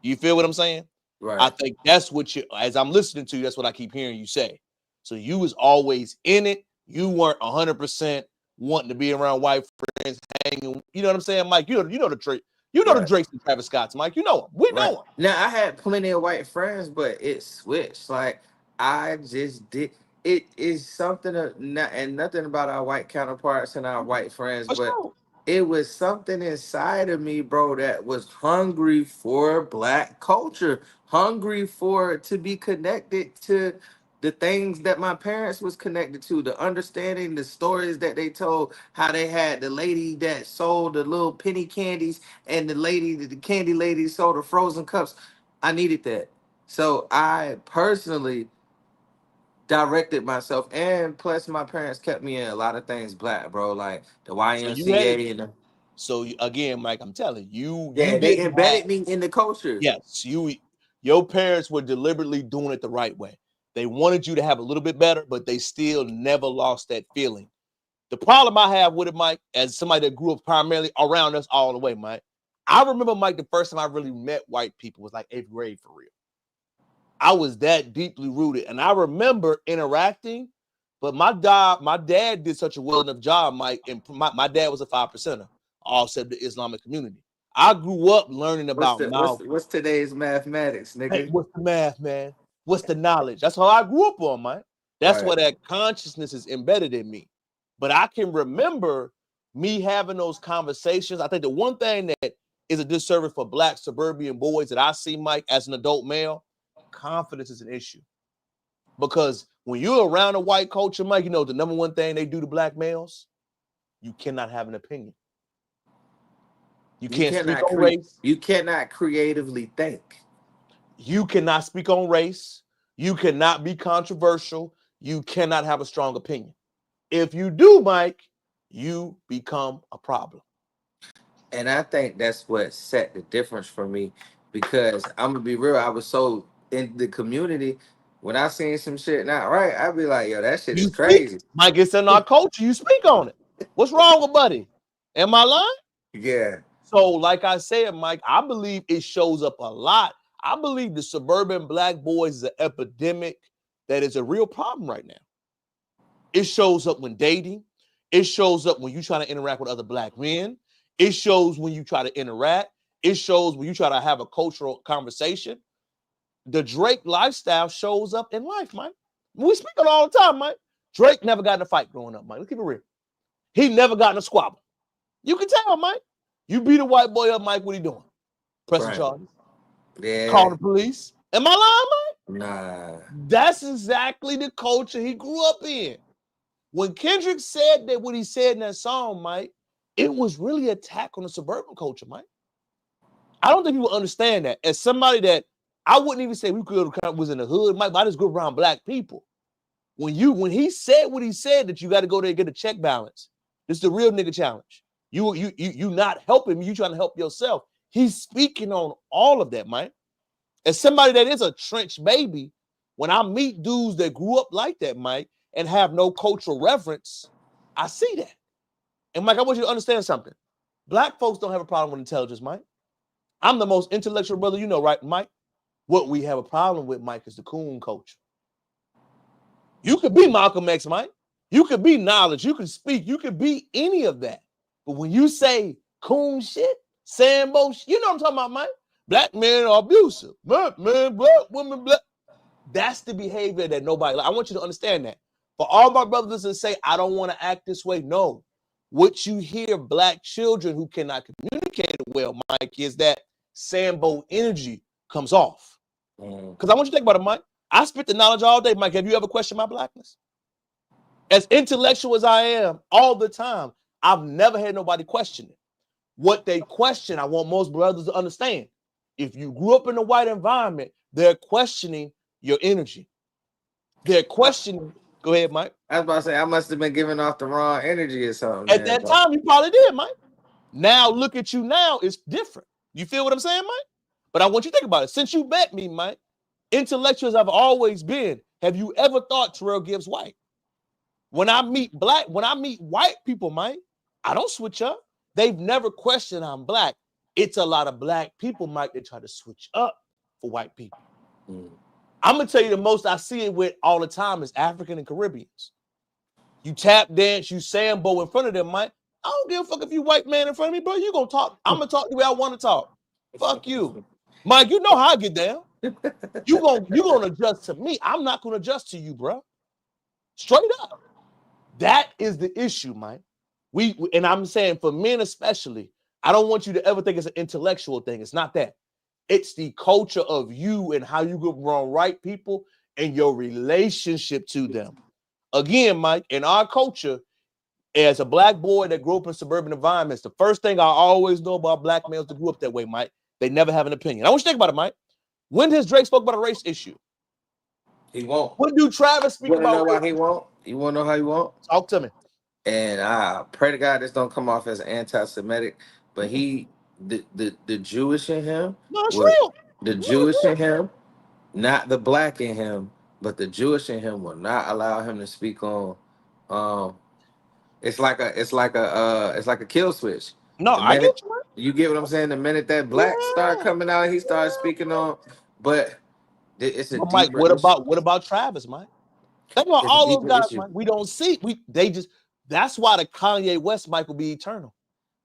You feel what I'm saying? Right. I think that's what you, as I'm listening to you, that's what I keep hearing you say. So you was always in it. You weren't 100% wanting to be around white friends, hanging. You know what I'm saying, Mike? You know the Drake. You know the Drakes and Travis Scotts, Mike. You know them. We know them. Now I had plenty of white friends, but it switched. Like I just did. It is something and nothing about our white counterparts and our white friends, For but sure. it was something inside of me, bro, that was hungry for black culture, hungry for to be connected to the things that my parents was connected to, the understanding the stories that they told, how they had the lady that sold the little penny candies and the candy lady sold the frozen cups. I needed that. So I personally directed myself, and plus my parents kept me in a lot of things black, bro, like the So you had it. YMCA and So again, Mike, I'm telling you, yeah, you they didn't have. embedded me in the culture. Yes, your parents were deliberately doing it the right way. They wanted you to have a little bit better, but they still never lost that feeling. The problem I have with it, Mike, as somebody that grew up primarily around us all the way, Mike, I remember, Mike, the first time I really met white people was like 8th grade for real. I was that deeply rooted, and I remember interacting, but my dad did such a well enough job, Mike, and my dad was a 5%er, all said the Islamic community. I grew up learning about Malcolm. What's today's mathematics, Hey, nigga? what's the math, man? What's the knowledge? That's how I grew up on, man. That's Right. where that consciousness is embedded in me. But I can remember me having those conversations. I think the one thing that is a disservice for black suburban boys that I see, Mike, as an adult male, confidence is an issue. Because when you're around a white culture, Mike, you know the number one thing they do to black males, you cannot have an opinion. You can't speak on race. You cannot creatively think. You cannot speak on race. You cannot be controversial. You cannot have a strong opinion. If you do, Mike, you become a problem. And I think that's what set the difference for me, because I'm gonna be real, I was so in the community. When I seen some shit not right, I'd be like, yo, that shit You is speak, crazy. Mike, it's in our culture. You speak on it. What's wrong with buddy? Am I lying? Yeah. So, like I said, Mike, I believe it shows up a lot. I believe the suburban black boys is an epidemic that is a real problem right now. It shows up when dating. It shows up when you try to interact with other black men. It shows when you try to interact. It shows when you try to have a cultural conversation. The Drake lifestyle shows up in life, Mike. We speak on it all the time, Mike. Drake never got in a fight growing up, Mike. Let's keep it real. He never got in a squabble. You can tell, Mike. You beat a white boy up, Mike, what he doing? Pressing charges. Yeah. Call the police. Am I lying, Mike? Nah. That's exactly the culture he grew up in. When Kendrick said that, what he said in that song, Mike, it was really an attack on the suburban culture, Mike. I don't think people understand that. As somebody that I wouldn't even say we could was in the hood, Mike, but I just grew up around black people. When he said what he said, that you got to go there and get a check balance. This is the real nigga challenge. You not helping me, you trying to help yourself. He's speaking on all of that, man. As somebody that is a trench baby, when I meet dudes that grew up like that, Mike, and have no cultural reverence, I see that. And Mike, I want you to understand something. Black folks don't have a problem with intelligence, Mike. I'm the most intellectual brother you know, right, Mike? What we have a problem with, Mike, is the coon culture. You could be Malcolm X, Mike. You could be knowledge. You could speak. You could be any of that. But when you say coon shit, Sambo shit, you know what I'm talking about, Mike? Black men are abusive. Black men, black women, black. That's the behavior that nobody, I want you to understand that. For all my brothers that say, I don't want to act this way, no. What you hear black children who cannot communicate well, Mike, is that Sambo energy comes off. Because I want you to think about it, Mike. I spit the knowledge all day, Mike. Have you ever questioned my blackness? As intellectual as I am all the time, I've never had nobody question it. What they question, I want most brothers to understand. If you grew up in a white environment, they're questioning your energy. They're questioning. Go ahead, Mike. I was about to say, I must have been giving off the wrong energy or something. At that time, you probably did, Mike. Now, look at you now. It's different. You feel what I'm saying, Mike? But I want you to think about it. Since you met me, Mike, intellectuals I've always been. Have you ever thought Terrell Gibbs white? When I meet white people, Mike, I don't switch up. They've never questioned I'm black. It's a lot of black people, Mike, that try to switch up for white people. I'm going to tell you the most I see it with all the time is African and Caribbeans. You tap dance, you Sambo in front of them, Mike. I don't give a fuck if you white man in front of me, bro. You going to talk. I'm going to talk the way I want to talk. Fuck you. Mike, you know how I get down. You gonna adjust to me. I'm not going to adjust to you, bro. Straight up. That is the issue, Mike. And I'm saying for men especially, I don't want you to ever think it's an intellectual thing. It's not that. It's the culture of you and how you go around right people and your relationship to them. Again, Mike, in our culture, as a black boy that grew up in suburban environments, the first thing I always know about black males that grew up that way, Mike, they never have an opinion. I want you to think about it, Mike. When has Drake spoke about a race issue? He won't. When do Travis speak about? You want to know why he won't? You want to know how he won't? Talk to me. And I pray to God this don't come off as anti-Semitic, but the Jewish in him, no, it's real. The Jewish in him, not the black in him, but the Jewish in him will not allow him to speak on. It's like a kill switch. No, I get you. You get what I'm saying? The minute that black start coming out, he starts speaking on. But it's a Mike. What about Travis, Mike? Think about all those guys, Mike. We don't see. That's why the Kanye West Mike will be eternal.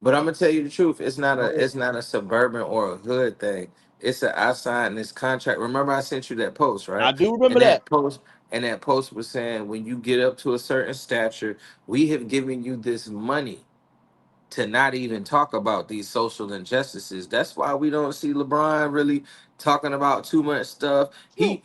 But I'm gonna tell you the truth. It's not a suburban or a hood thing. It's I signed this contract. Remember I sent you that post, right? I do remember that post. And that post was saying, when you get up to a certain stature, we have given you this money to not even talk about these social injustices. That's why we don't see LeBron really talking about too much stuff. He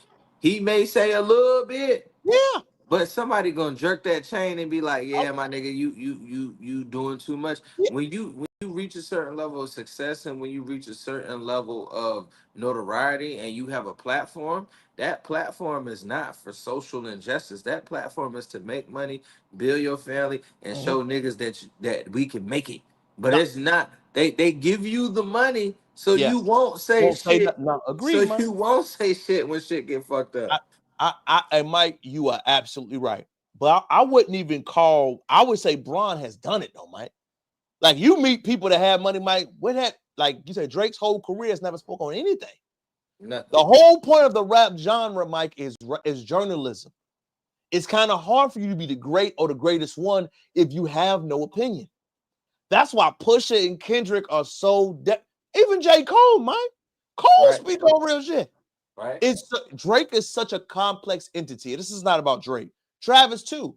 may say a little bit, yeah, but somebody gonna jerk that chain and be like, "Yeah, my nigga, you doing too much." Yeah. When you reach a certain level of success and when you reach a certain level of notoriety and you have a platform, that platform is not for social injustice. That platform is to make money, build your family, and show niggas that we can make it. But it's not. They give you the money so you won't say shit. Agree, so you won't say shit when shit get fucked up. And Mike, you are absolutely right. But I wouldn't even I would say Bron has done it though, Mike. Like you meet people that have money, Mike. Like you said, Drake's whole career has never spoke on anything. Nothing. The whole point of the rap genre, Mike, is journalism. It's kind of hard for you to be the great or the greatest one if you have no opinion. That's why Pusha and Kendrick are so even J. Cole, Mike. Cole speak on real shit. Right. Drake is such a complex entity. This is not about Drake. Travis too.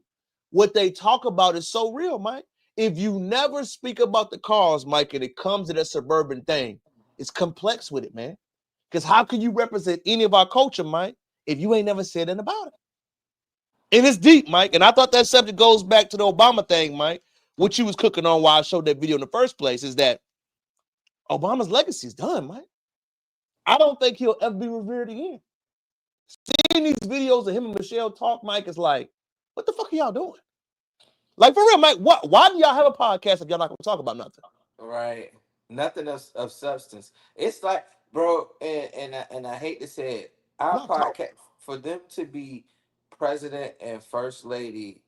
What they talk about is so real, Mike. If you never speak about the cause, Mike, and it comes to that suburban thing, it's complex with it, man. Because how can you represent any of our culture, Mike, if you ain't never said anything about it? And it's deep, Mike. And I thought that subject goes back to the Obama thing, Mike. What you was cooking on while I showed that video in the first place is that Obama's legacy is done, Mike. I don't think he'll ever be revered again. Seeing these videos of him and Michelle talk, Mike, is like, What the fuck are y'all doing? Like, for real, Mike, why do y'all have a podcast if y'all not going to talk about nothing? Right. Nothing of substance. It's like, bro, and I hate to say it, our podcast, for them to be president and first lady,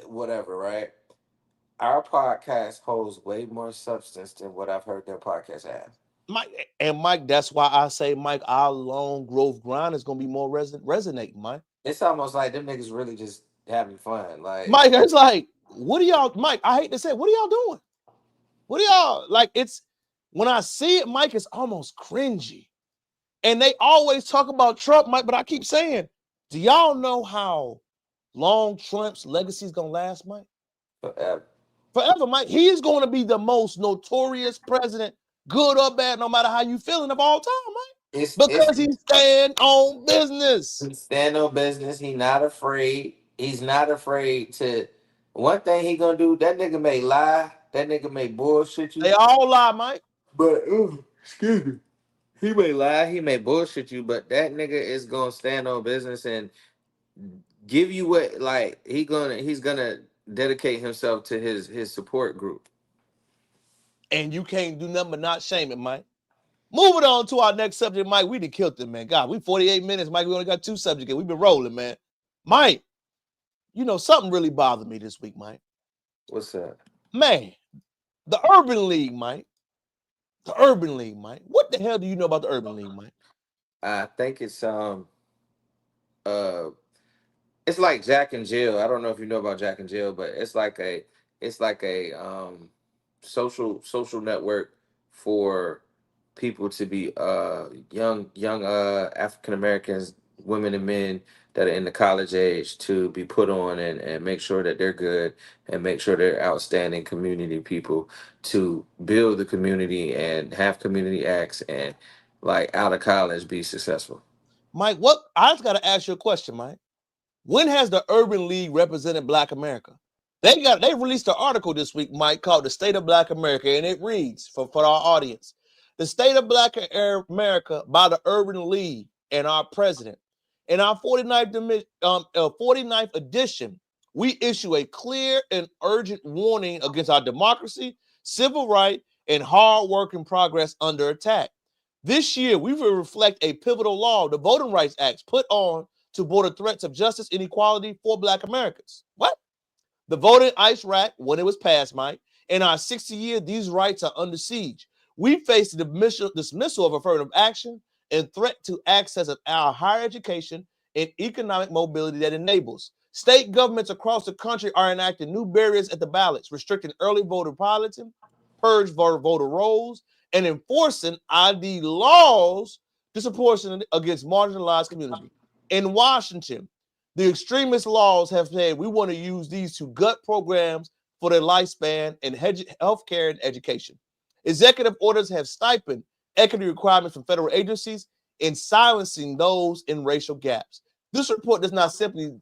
whatever, right? Our podcast holds way more substance than what I've heard their podcast have. Mike, that's why I say, Mike, our long growth grind is going to be more resonating, Mike. It's almost like them niggas really just having fun. Like, Mike, it's like, what are y'all, Mike, I hate to say it, what are y'all doing? What are y'all, like, it's, when I see it, Mike, it's almost cringy. And they always talk about Trump, Mike, but I keep saying, do y'all know how long Trump's legacy is going to last, Mike? Forever, Mike. He is going to be the most notorious president, good or bad, no matter how you feeling, of all time, Mike. Because he stand on business. He stand on business. He not afraid. He's not afraid to, one thing he gonna do, that nigga may lie. That nigga may bullshit you. They all lie, Mike. But, excuse me. He may lie, he may bullshit you, but that nigga is gonna stand on business and give you what, like, he's gonna dedicate himself to his support group. And you can't do nothing but not shame it, Mike. Moving on to our next subject, Mike. We done killed it, man. God, we 48 minutes, Mike. We only got 2 subjects. We've been rolling, man. Mike, you know, something really bothered me this week, Mike. What's that? Man, the Urban League, Mike. The Urban League, Mike. What the hell do you know about the Urban League, Mike? I think it's like Jack and Jill. I don't know if you know about Jack and Jill, but it's like a social network for people to be young African Americans, women and men that are in the college age, to be put on and make sure that they're good and make sure they're outstanding community people, to build the community and have community acts and, like, out of college be successful. Mike, I just got to ask you a question, Mike. When has the Urban League represented Black America? They released an article this week, Mike, called The State of Black America, and it reads, for our audience, the State of Black America by the Urban League and our president. In our 49th edition, we issue a clear and urgent warning against our democracy, civil right, and hard work in progress under attack. This year, we will reflect a pivotal law, the Voting Rights Act, put on to border threats of justice and equality for Black Americans. What? The Voting Rights Act, when it was passed, Mike, in our 60 years, these rights are under siege. We face the dismissal of affirmative action and threat to access of our higher education and economic mobility that enables. State governments across the country are enacting new barriers at the ballots, restricting early voter piloting, purge voter rolls, and enforcing ID laws disproportionate against marginalized communities. In Washington, the extremist laws have said we want to use these to gut programs for their lifespan in healthcare and education. Executive orders have stipend equity requirements from federal agencies and silencing those in racial gaps. This report does not simply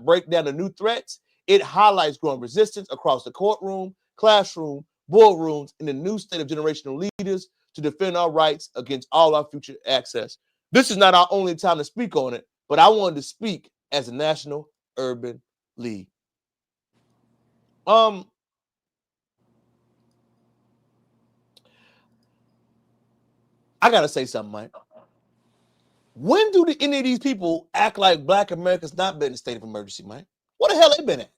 break down the new threats. It highlights growing resistance across the courtroom, classroom, boardrooms, and the new state of generational leaders to defend our rights against all our future access. This is not our only time to speak on it, but I wanted to speak as a National Urban League. I gotta say something, Mike. When do any of these people act like Black America's not been in a state of emergency, Mike? What the hell they been at?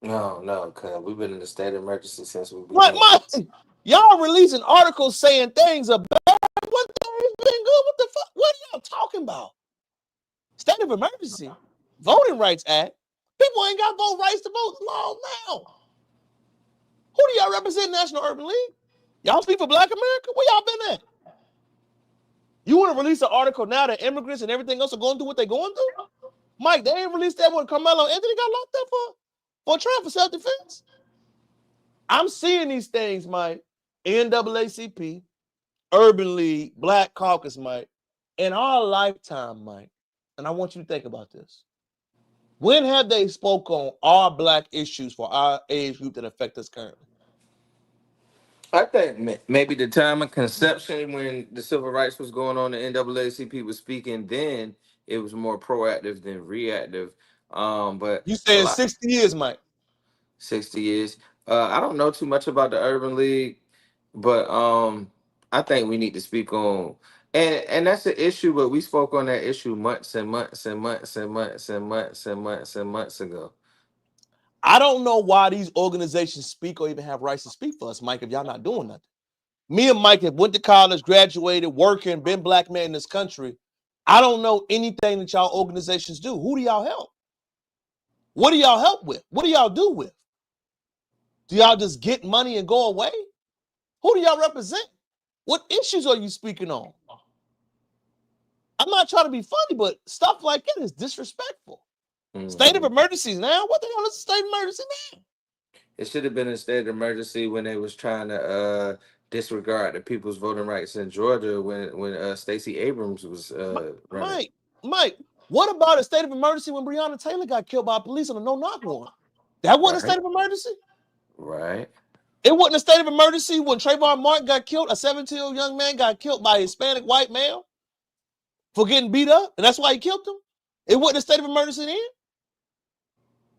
No, cuz we've been in a state of emergency since we began. Mike, y'all releasing articles saying things are bad. One thing has been good. What the fuck? What are y'all talking about? State of emergency, Voting Rights Act. People ain't got vote rights to vote law now. Who do y'all represent, National Urban League? Y'all speak for Black America? Where y'all been at? You want to release an article now that immigrants and everything else are going through what they're going through? Mike, they ain't released that when Carmelo Anthony got locked up for a trial for self-defense. I'm seeing these things, Mike. NAACP, Urban League, Black Caucus, Mike, in our lifetime, Mike. And I want you to think about this. When have they spoke on our Black issues for our age group that affect us currently? I think maybe the time of conception when the civil rights was going on, the NAACP was speaking, then it was more proactive than reactive. But You a saying lot, 60 years, Mike? 60 years. I don't know too much about the Urban League, but I think we need to speak on, and that's the issue. But we spoke on that issue months and months and months and months and months and months and months ago. I don't know why these organizations speak or even have rights to speak for us, Mike, if y'all not doing nothing. Me and Mike have went to college, graduated, working, been black men in this country. I don't know anything that y'all organizations do. Who do y'all help? What do y'all help with? What do y'all do with? Do y'all just get money and go away? Who do y'all represent? What issues are you speaking on? I'm not trying to be funny, but stuff like that is disrespectful. State of emergencies now? What the hell is a state of emergency now? It should have been a state of emergency when they was trying to disregard the people's voting rights in Georgia when Stacey Abrams was running. Mike, what about a state of emergency when Breonna Taylor got killed by police on a no-knock warrant? That wasn't a state of emergency? Right. It wasn't a state of emergency when Trayvon Martin got killed, a 17-year-old young man got killed by a Hispanic white male for getting beat up, and that's why he killed him? It wasn't a state of emergency then?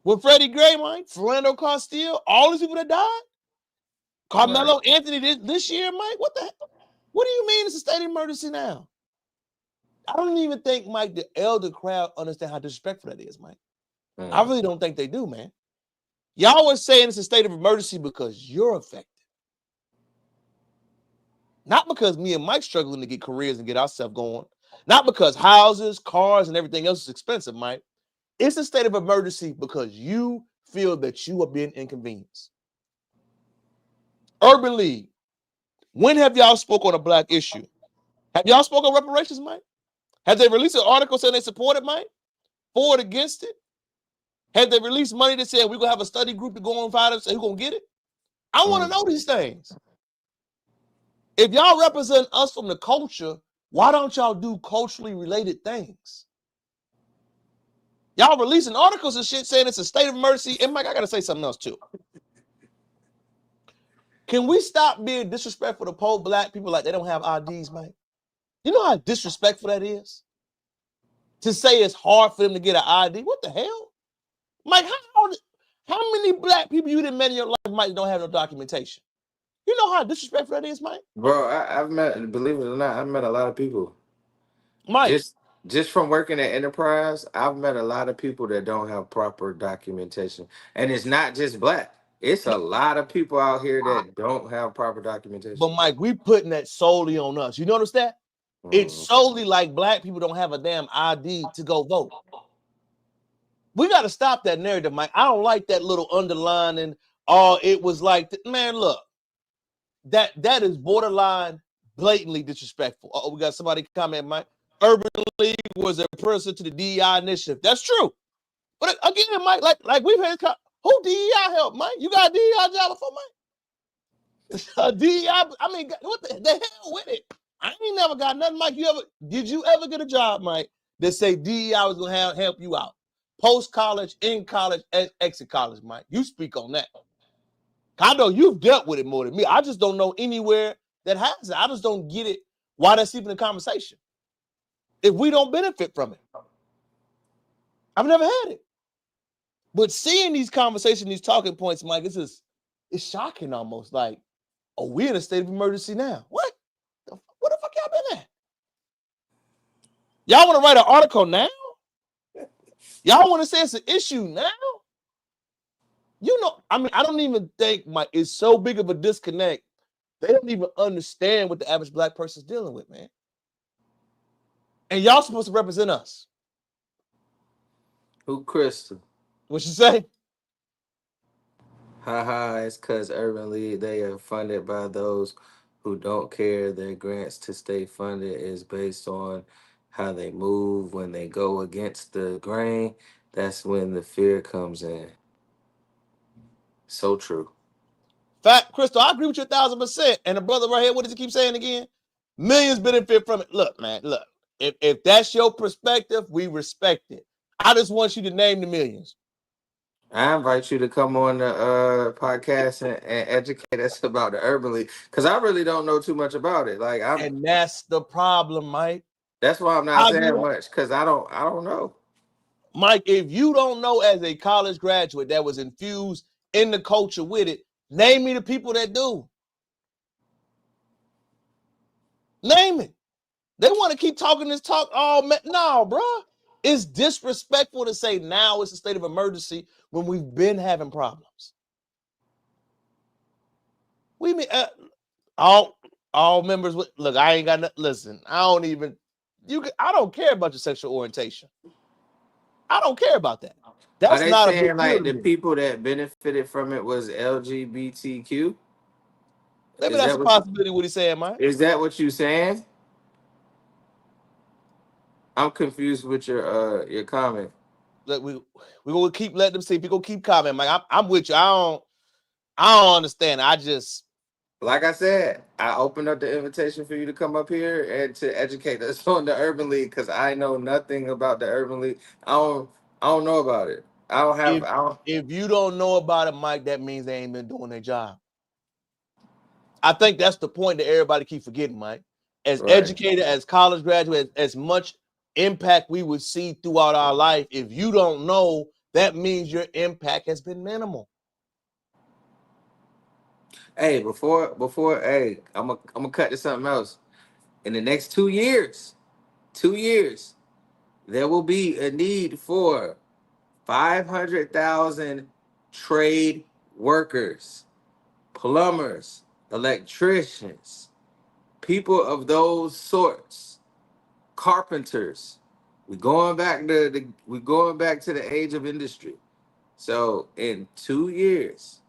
When Freddie Gray, Mike, Philando Castile, all these people that died? Carmelo Anthony this year, Mike? What the heck? What do you mean it's a state of emergency now? I don't even think, Mike, the elder crowd understand how disrespectful that is, Mike. I really don't think they do, man. Y'all were saying it's a state of emergency because you're affected. Not because me and Mike struggling to get careers and get ourselves going. Not because houses, cars, and everything else is expensive, Mike. It's a state of emergency because you feel that you are being inconvenienced. Urban League. When have y'all spoke on a black issue? Have y'all spoken on reparations, Mike? Have they released an article saying they support it, Mike? For it, against it? Have they released money that said we're going to have a study group to go and find and say who's going to get it? I want to know these things. If y'all represent us from the culture, why don't y'all do culturally related things? Y'all releasing articles and shit saying it's a state of emergency. And Mike, I got to say something else too. Can we stop being disrespectful to poor black people like they don't have IDs, Mike? You know how disrespectful that is? To say it's hard for them to get an ID? What the hell? Mike, how many black people you done met in your life, Mike, don't have no documentation? You know how disrespectful that is, Mike? Bro, I've met, believe it or not, I've met a lot of people. Mike. Just from working at Enterprise, I've met a lot of people that don't have proper documentation. And it's not just black. It's a lot of people out here that don't have proper documentation. But Mike, we putting that solely on us. You notice that? It's solely like black people don't have a damn ID to go vote. We got to stop that narrative, Mike. I don't like that little underlining. Oh, it was like, man, look, that is borderline blatantly disrespectful. Oh, we got somebody comment, Mike. Urban League was a person to the DEI initiative. That's true. But again, Mike, like we've had, who DEI help, Mike? You got a DEI job before, Mike? DEI, I mean, what the hell with it? I ain't never got nothing, Mike. Did you ever get a job, Mike, that say DEI was gonna help you out? Post-college, in college, exit college, Mike. You speak on that. I know you've dealt with it more than me. I just don't know anywhere that has it. I just don't get it, why that's even a conversation if we don't benefit from it. I've never had it. But seeing these conversations, these talking points, Mike, it's shocking almost. Like, oh, we're in a state of emergency now. What? What the fuck y'all been at? Y'all want to write an article now? Y'all want to say it's an issue now? You know, I mean, I don't even think, Mike, it's so big of a disconnect. They don't even understand what the average black person's dealing with, man. And y'all supposed to represent us. Who, Crystal? What you say? Haha, it's because Urban League, they are funded by those who don't care. Their grants to stay funded is based on how they move. When they go against the grain, that's when the fear comes in. So true. Fact, Crystal, I agree with you 1,000%. And the brother right here, what does he keep saying again? Millions benefit from it. Look, man, look. If that's your perspective, we respect it. I just want you to name the millions. I invite you to come on the podcast and educate us about the Urban League, because I really don't know too much about it. And that's the problem, Mike. That's why I'm not saying much, because I don't know. Mike, if you don't know as a college graduate that was infused in the culture with it, name me the people that do. Name it. They want to keep talking this talk. Oh, man. No, bro. It's disrespectful to say now it's a state of emergency when we've been having problems. We mean all members. Look, I ain't got nothing. Listen, I don't even. I don't care about your sexual orientation. I don't care about that. That's Are they not a saying big deal like to the me. people that benefited from it was LGBTQ? Maybe Is that's that a what possibility. What he's saying, Mike. is that what you saying? I'm confused with your comment. Look, we gonna keep letting them see. We gonna keep commenting, Mike. I'm with you. I don't understand. I just Like I said, I opened up the invitation for you to come up here and to educate us on the Urban League because I know nothing about the Urban League. I don't know about it. if you don't know about it, Mike, that means they ain't been doing their job. I think that's the point that everybody keep forgetting, Mike. As Right. educated, as college graduates, as much impact we would see throughout our life, if you don't know, that means your impact has been minimal. Hey, hey, I'm gonna cut to something else. In the next 2 years, there will be a need for 500,000 trade workers, plumbers, electricians, people of those sorts, carpenters. We're going back to the age of industry. So in 2 years,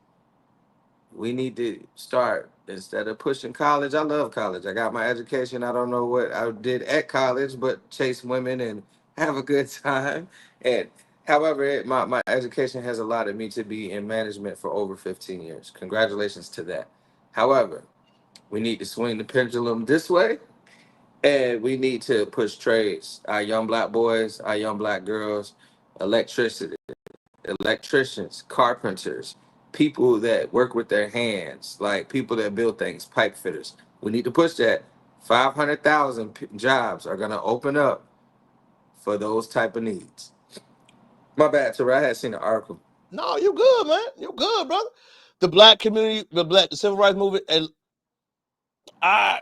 we need to start, instead of pushing college. I love college. I got my education. I don't know what I did at college, but chase women and have a good time. And however, my education has allowed me to be in management for over 15 years. Congratulations to that. However, we need to swing the pendulum this way, and we need to push trades. Our young black boys, our young black girls, electricity, electricians, carpenters, people that work with their hands, like people that build things, pipe fitters. We need to push that. 500,000 jobs are going to open up for those type of needs. My bad, Tara. I had seen an article. No, you good, man. You good, brother. The black community, the civil rights movement, and I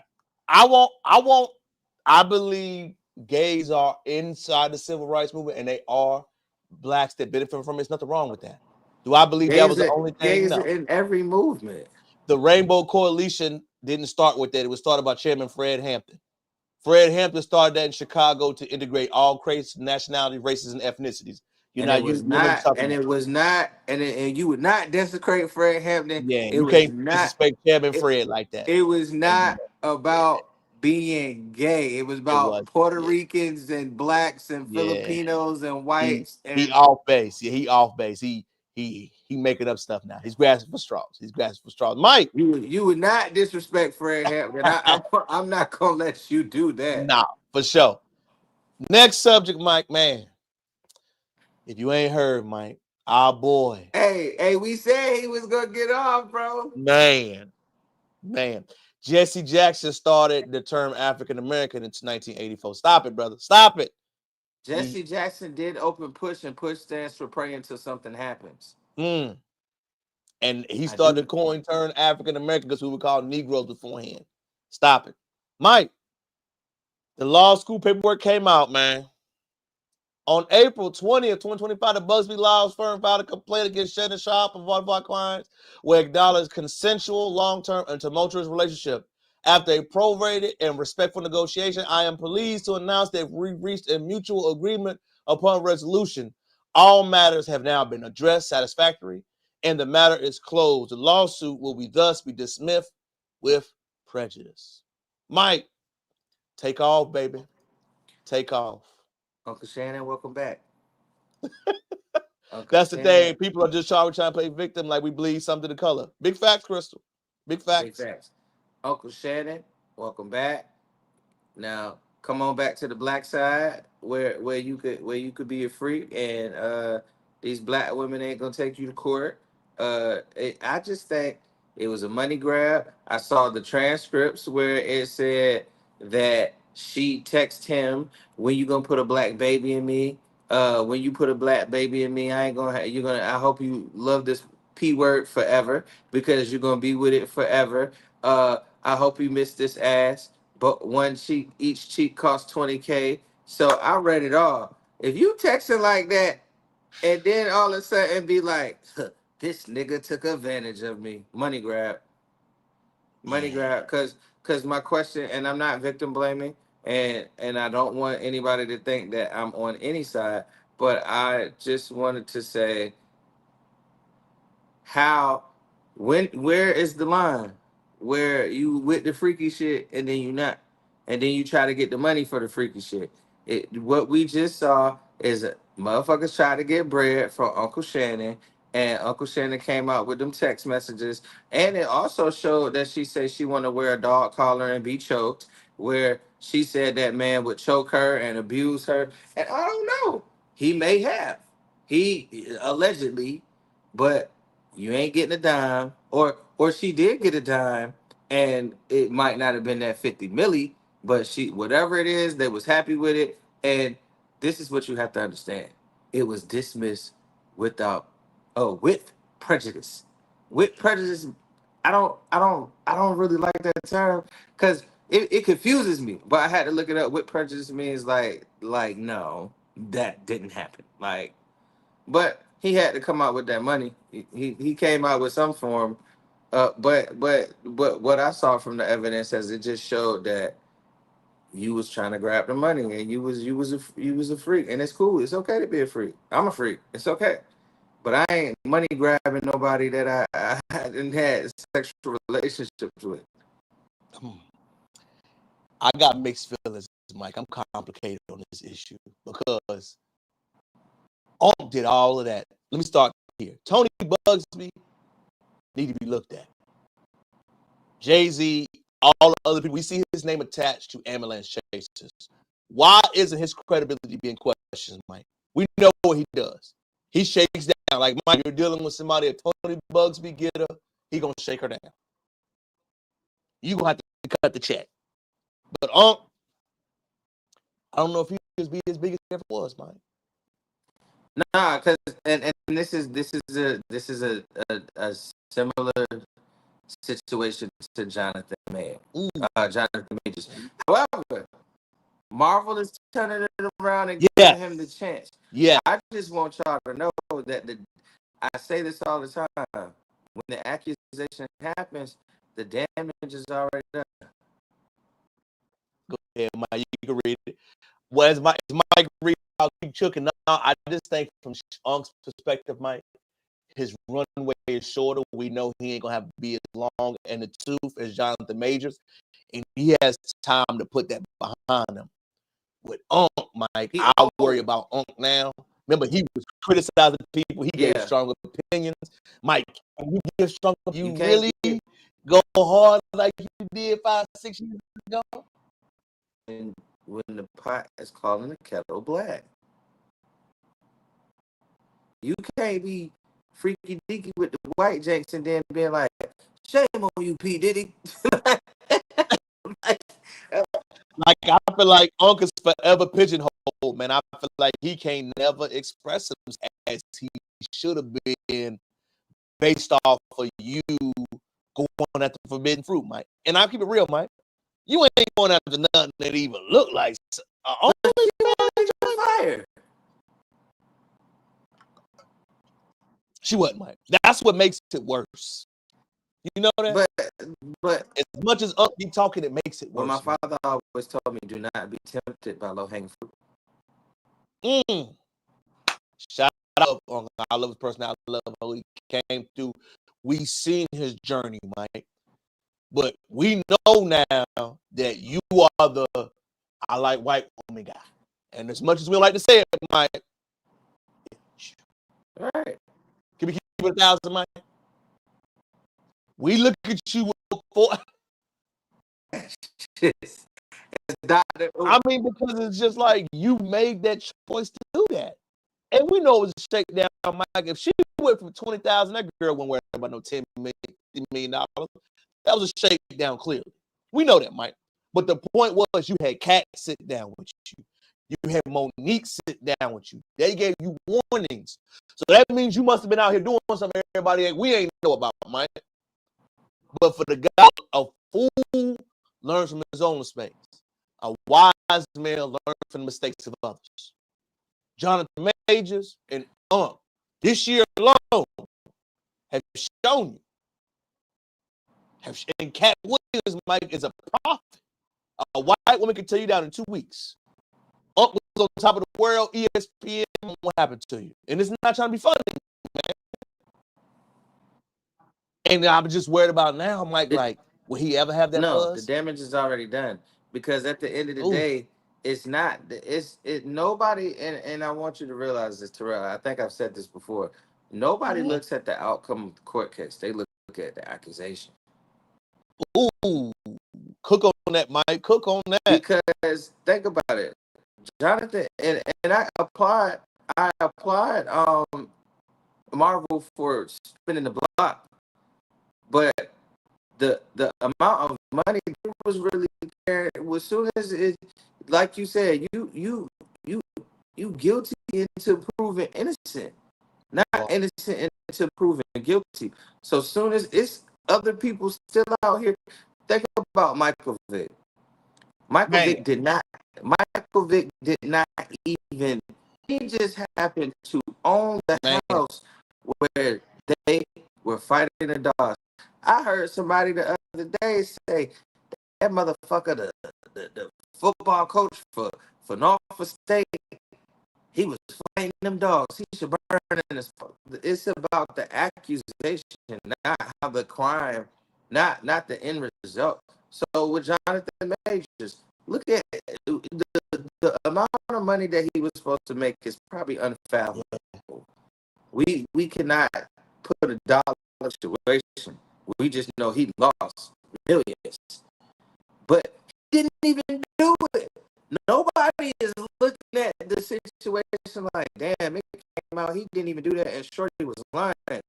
believe gays are inside the civil rights movement, and they are blacks that benefit from it. There's nothing wrong with that. Do I believe that was the only thing? Gays No. in every movement. The Rainbow Coalition didn't start with that. It was started by Chairman Fred Hampton. Fred Hampton started that in Chicago to integrate all nationalities, races, and ethnicities. And it was not, and you would not desecrate Fred Hampton. Yeah, It you was can't not disrespect Chairman Fred like that. It was not about being gay. It was about Puerto Ricans and blacks and Filipinos and whites. He off base. Yeah, he off base. He making up stuff now. He's grasping for straws. Mike, you would not disrespect Fred Hampton. I'm not gonna let you do that. Nah, for sure. Next subject, Mike. Man, if you ain't heard, Mike, our boy. Hey, we said he was gonna get off, bro. Man. Jesse Jackson started the term African American in 1984. Stop it, brother. Stop it. Jesse Jackson did open push, and push stands for pray until something happens. And he started the coin term African American because we would call Negroes beforehand. Stop it. Mike, the law school paperwork came out, man. On April 20th, 2025, the Busby Laws firm filed a complaint against Shannon Sharp and one of our clients where acknowledged consensual, long-term, and tumultuous relationship. After a prorated and respectful negotiation, I am pleased to announce that we reached a mutual agreement upon resolution. All matters have now been addressed satisfactorily, and the matter is closed. The lawsuit will thus be dismissed with prejudice. Mike, take off, baby. Take off. Uncle Shannon, welcome back. That's the thing. People are just trying to play victim like we bleed something to color. Big facts, Crystal. Big facts. Uncle Shannon, welcome back. Now come on back to the black side where you could be a freak, and these black women ain't gonna take you to court. I just think it was a money grab. I saw the transcripts where it said that she texted him, "When you gonna put a black baby in me?" When you put a black baby in me, I ain't gonna. You're gonna. I hope you love this P word forever because you're gonna be with it forever. I hope you miss this ass. But each cheek costs 20K. So I read it all. If you texting like that, and then all of a sudden be like, huh, this nigga took advantage of me. Money grab. Money grab. Cause my question, and I'm not victim blaming, and I don't want anybody to think that I'm on any side, but I just wanted to say how where is the line where you with the freaky shit and then you not, and then you try to get the money for the freaky shit. What we just saw is motherfuckers try to get bread from Uncle Shannon, and Uncle Shannon came out with them text messages, and it also showed that she said she want to wear a dog collar and be choked, where she said that man would choke her and abuse her, and I don't know, he may have, he allegedly, but you ain't getting a dime, or she did get a dime, and it might not have been that 50 milli, but she, whatever it is, they was happy with it. And this is what you have to understand: it was dismissed without, with prejudice. With prejudice, I don't really like that term because it confuses me. But I had to look it up. With prejudice means like no, that didn't happen. Like, but he had to come out with that money. He came out with some form. But what I saw from the evidence is it just showed that you was trying to grab the money, and you was a freak, and it's cool. It's okay to be a freak. I'm a freak. It's okay. But I ain't money grabbing nobody that I didn't had sexual relationships with. I got mixed feelings, Mike. I'm complicated on this issue because Unc did all of that. Let me start here. Tony Bugsby need to be looked at. Jay-Z, all the other people, we see his name attached to ambulance chasers. Why isn't his credibility being questioned, Mike? We know what he does. He shakes down. Like, Mike, you're dealing with somebody, a Tony Bugsby getter, he gonna shake her down. You gonna have to cut the check. But Unc, I don't know if he was be as big as he ever was, Mike. Nah, cause and this is a similar situation to Jonathan Mayer, Jonathan Majors. However, Marvel is turning it around and giving him the chance. Yeah, I just want y'all to know that I say this all the time. When the accusation happens, the damage is already done. Go ahead, Mike. You can read it. Well, as Mike read, I'll keep chucking. Now, I just think from Unc's perspective, Mike, his runway is shorter. We know he ain't gonna have to be as long in the tooth as Jonathan Majors, and he has time to put that behind him. With Unc, Mike, I'll worry about Unc now. Remember, he was criticizing people. He gave strong opinions. Mike, when you give strong, you really go hard like you did 5-6 years ago. And when the pot is calling the kettle black, you can't be freaky deaky with the white janks and then being like, shame on you, P. Diddy. Like, I feel like Unc is forever pigeonholed, man. I feel like he can't never express himself as he should have been based off of you going after forbidden fruit, Mike. And I'll keep it real, Mike. You ain't going after nothing that even look like fire. She wasn't, Mike. That's what makes it worse. You know that? But as much as Unc be talking, it makes it worse. Well, my father always told me, do not be tempted by low-hanging fruit. Shout out, Unc. I love his personality. I love how he came through. We seen his journey, Mike. But we know now that you are the I like white woman guy. And as much as we don't like to say it, Mike. All right. Can we keep it 1,000, Mike? We look at you for. I mean, because it's just like you made that choice to do that. And we know it was a shakedown, Mike. If she went from 20,000, that girl wouldn't worry about no $10 million. That was a shakedown, clearly. We know that, Mike. But the point was you had Cat sit down with you. You had Monique sit down with you. They gave you warnings. So that means you must have been out here doing something everybody we ain't know about, Mike. But for the guy, a fool learns from his own mistakes. A wise man learns from the mistakes of others. Jonathan Majors and this year alone have shown you. And Cat Williams, Mike, is a prophet. A white woman can tell you down in 2 weeks. Was on top of the world, ESPN, what happened to you? And it's not trying to be funny, man. And I'm just worried about now. I'm like, will he ever have that buzz? The damage is already done. Because at the end of the day, it's not, nobody, and I want you to realize this, Terrell, I think I've said this before. Nobody looks at the outcome of the court case. They look at the accusation. Ooh, cook on that, Mike. Cook on that. Because think about it. Jonathan, and I applaud Marvel for spinning the block, but the amount of money was really there. As soon as it, like you said, you guilty into proven innocent, not innocent into proven guilty. So soon as it's other people still out here, think about Michael Vick. Michael Vick did not even, he just happened to own the house where they were fighting the dogs. I heard somebody the other day say that motherfucker, the football coach for Norfolk State, he was fighting them dogs. He should burn in his. It's about the accusation, not how the crime, not the end result. So with Jonathan Majors, look at the amount of money that he was supposed to make is probably unfathomable. We cannot put a dollar situation. We just know he lost millions, but he didn't even do it. Nobody is looking at the situation like, damn, it came out, he didn't even do that, and Shorty was lying.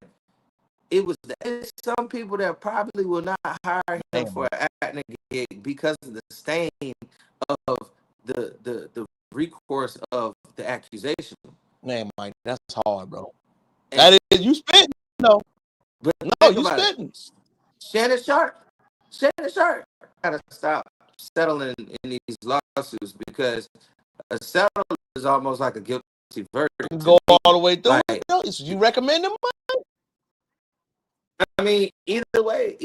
It's some people that probably will not hire him for an acting gig because of the stain of the recourse of the accusation. Man, Mike, that's hard, bro. And that is, you spitting, no. But no, you spitting. Shannon Sharp gotta stop settling in these lawsuits, because a settle is almost like a guilty verdict. Go all the way through. Like, so you recommend them? I mean, either way,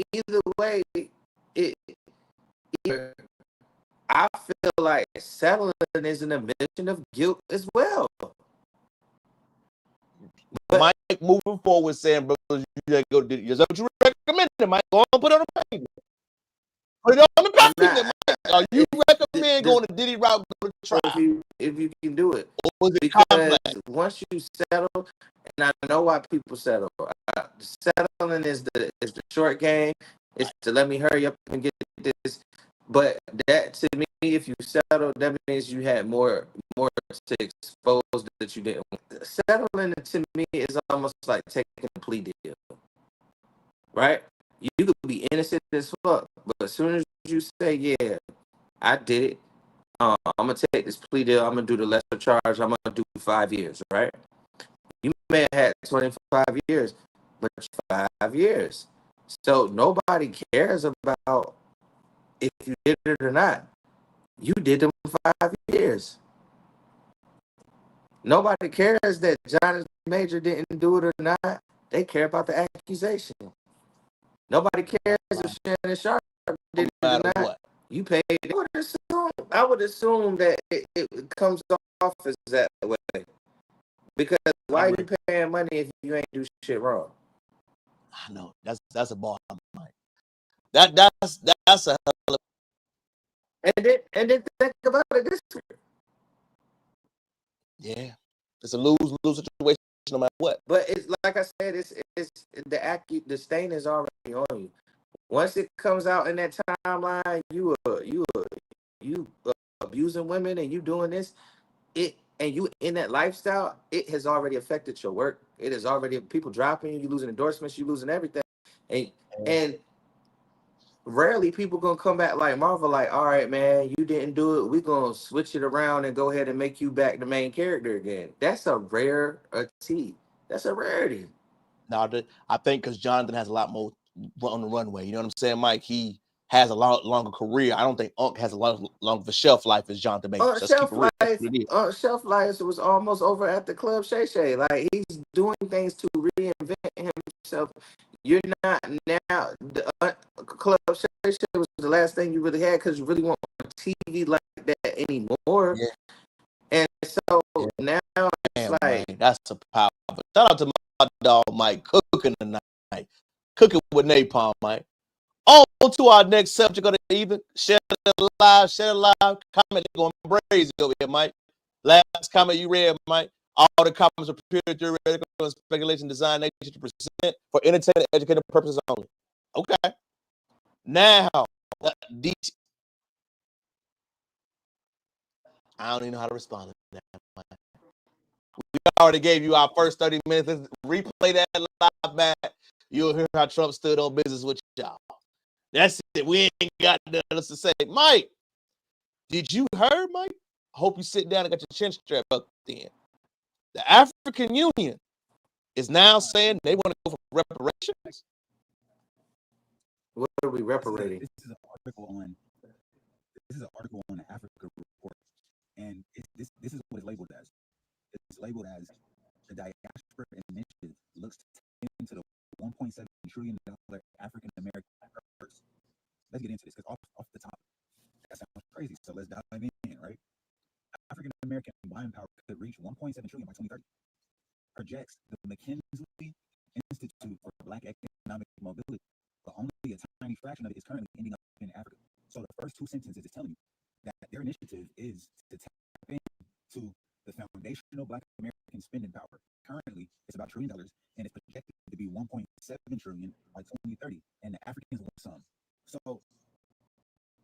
I feel like settling is an admission of guilt as well. But Mike, moving forward, saying, bro, you go. Is that what you recommend? Mike, go on, put it on the paper. Put it on the paper. Are you recommend going to Diddy route? Go to trial? If you can do it, or was it because complex? Once you settle, and I know why people settle. Settling is the short game. It's to let me hurry up and get this. But that, to me, if you settle, that means you had more to expose that you didn't. Settling, to me, is almost like taking a plea deal, right? You could be innocent as fuck, but as soon as you say, yeah, I did it, I'm gonna take this plea deal, I'm gonna do the lesser charge, I'm gonna do 5 years, right? You may have had 25 years, but 5 years. So nobody cares about if you did it or not. You did them 5 years. Nobody cares that Jonathan Major didn't do it or not. They care about the accusation. Nobody cares if Shannon Sharp did it or not. What? You paid. I would assume that it comes off as that way. Because why are you paying money if you ain't do shit wrong? I know. That's a ball. That's a hell of. And then think about it this way. Yeah, it's a lose situation no matter what. But it's like I said, it's the stain is already on you. Once it comes out in that timeline, you abusing women and you doing this, and you in that lifestyle, it has already affected your work. It has already, people dropping you, losing endorsements, you losing everything, and rarely people gonna come back like Marvel, like, all right, man, you didn't do it. We gonna switch it around and go ahead and make you back the main character again. That's a rarity. That's a rarity. Now, I think because Jonathan has a lot more on the runway. You know what I'm saying, Mike? He has a lot longer career. I don't think Unc has a lot longer of a shelf life as Jonathan Majors. Let's keep it real. That's what it is. Shelf life was almost over at the Club Shay Shay. Like, he's doing things to reinvent himself. You're not now. The Club Shay Shay was the last thing you really had because you really want TV like that anymore. Yeah. And so now it's like, man, that's a power. Shout out to my dog Mike cooking tonight, cooking with napalm, Mike. On to our next subject of the evening. Share it live, comment going crazy over here, Mike. Last comment you read, Mike. All the comments are pure theoretical and speculation designed nature to present for entertainment and educational purposes only. Okay. Now, I don't even know how to respond to that, Mike. We already gave you our first 30 minutes. Let's replay that live back. You'll hear how Trump stood on business with y'all. That's it. We ain't got nothing else to say. Mike, did you hear, Mike? I hope you sit down and got your chin strapped up then. The African Union is now saying they want to go for reparations. What are we reparating? This is an article on the Africa report, and this is what it's labeled as. It's labeled as the diaspora initiative looks to tap into the $1.7 trillion African American purse. Let's get into this because off the top, that sounds crazy. So let's dive in, right? African American buying power could reach $1.7 trillion by 2030. Projects the McKinsey Institute for Black Economic Mobility, but only a tiny fraction of it is currently ending up in Africa. So the first two sentences is telling you that their initiative is to tap into the foundational Black American spending power. Currently, it's about $1 trillion, and it's projected to be $1.7 trillion by 2030, and the Africans want some. So,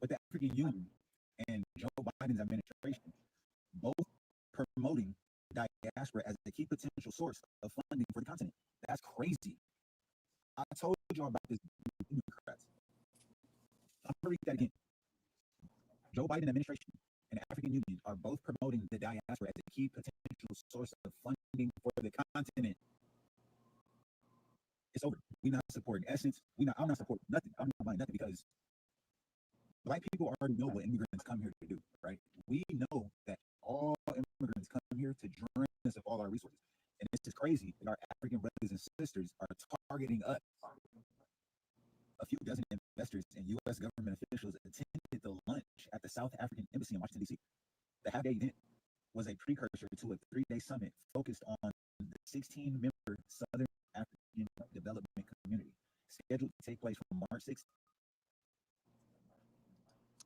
with the African Union and Joe Biden's administration, both promoting diaspora as a key potential source of funding for the continent. That's crazy. I told you about this. I'm going to read that again. Joe Biden administration and the African Union are both promoting the diaspora as a key potential source of funding for the continent. It's over. We're not supporting Essence. I'm not supporting nothing. I'm not buying nothing because Black people already know what immigrants come here to do, right? We know that all immigrants come here to drain us of all our resources. And it's just crazy that our African brothers and sisters are targeting us. A few dozen investors and U.S. government officials attended the lunch at the South African Embassy in Washington, D.C. The half-day event was a precursor to a 3-day summit focused on the 16-member Southern African Development Community, scheduled to take place from March 6th.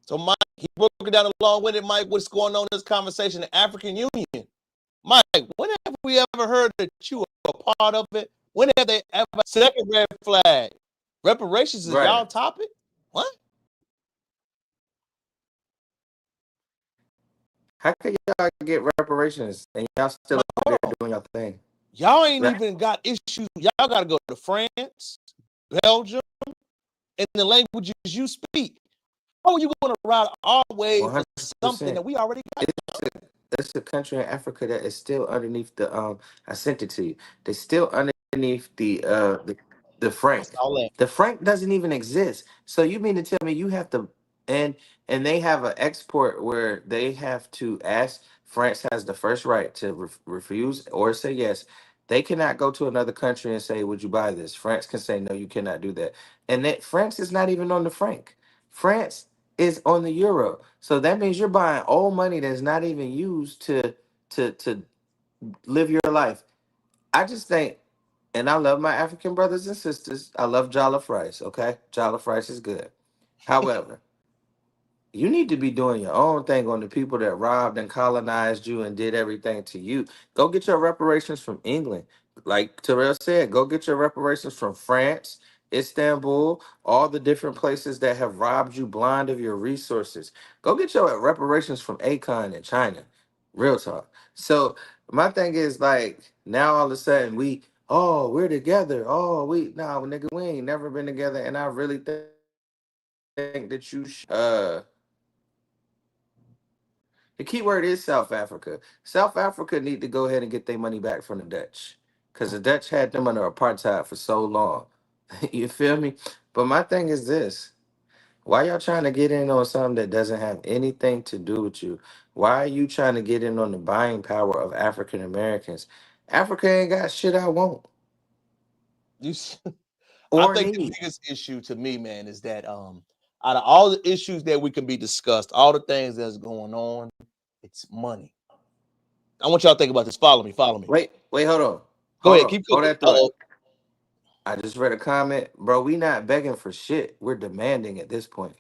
So, Mike, he broke it down along with it, Mike. What's going on in this conversation? The African Union. Mike, when have we ever heard that you are a part of it? When have they ever? Second red flag. Reparations is y'all topic? What? How can y'all get reparations and y'all still out there doing your thing? Y'all ain't even got issues. Y'all got to go to France, Belgium, and the languages you speak. How are you going to ride our way for something that we already got? It's a country in Africa that is still underneath the I sent it to you. They're still underneath the franc. The franc doesn't even exist. So you mean to tell me you have to and they have an export where they have to ask. France has the first right to refuse or say yes. They cannot go to another country and say, "Would you buy this?" France can say, "No, you cannot do that." And that France is not even on the franc. France is on the euro. So that means you're buying old money that's not even used to live your life. I just think, and I love my African brothers and sisters. I love jollof rice, okay? Jollof rice is good. However, you need to be doing your own thing on the people that robbed and colonized you and did everything to you. Go get your reparations from England. Like Terrell said, go get your reparations from France, Istanbul, all the different places that have robbed you blind of your resources. Go get your reparations from Akon in China. Real talk. So my thing is like now all of a sudden we're together. Nigga, we ain't never been together. And I really think think that you the key word is South Africa. South Africa need to go ahead and get their money back from the Dutch, because the Dutch had them under apartheid for so long. You feel me? But my thing is this. Why y'all trying to get in on something that doesn't have anything to do with you? Why are you trying to get in on the buying power of African Americans? Africa ain't got shit I want You, s- I or think the need. biggest issue to me, man, is that out of all the issues that we can be discussed, all the things that's going on, it's money. I want y'all to think about this. Follow me. Follow me. Wait, hold on. Go Hold ahead. on. Keep Hold cooking. that thought. I just read a comment. Bro, we not begging for shit. We're demanding at this point.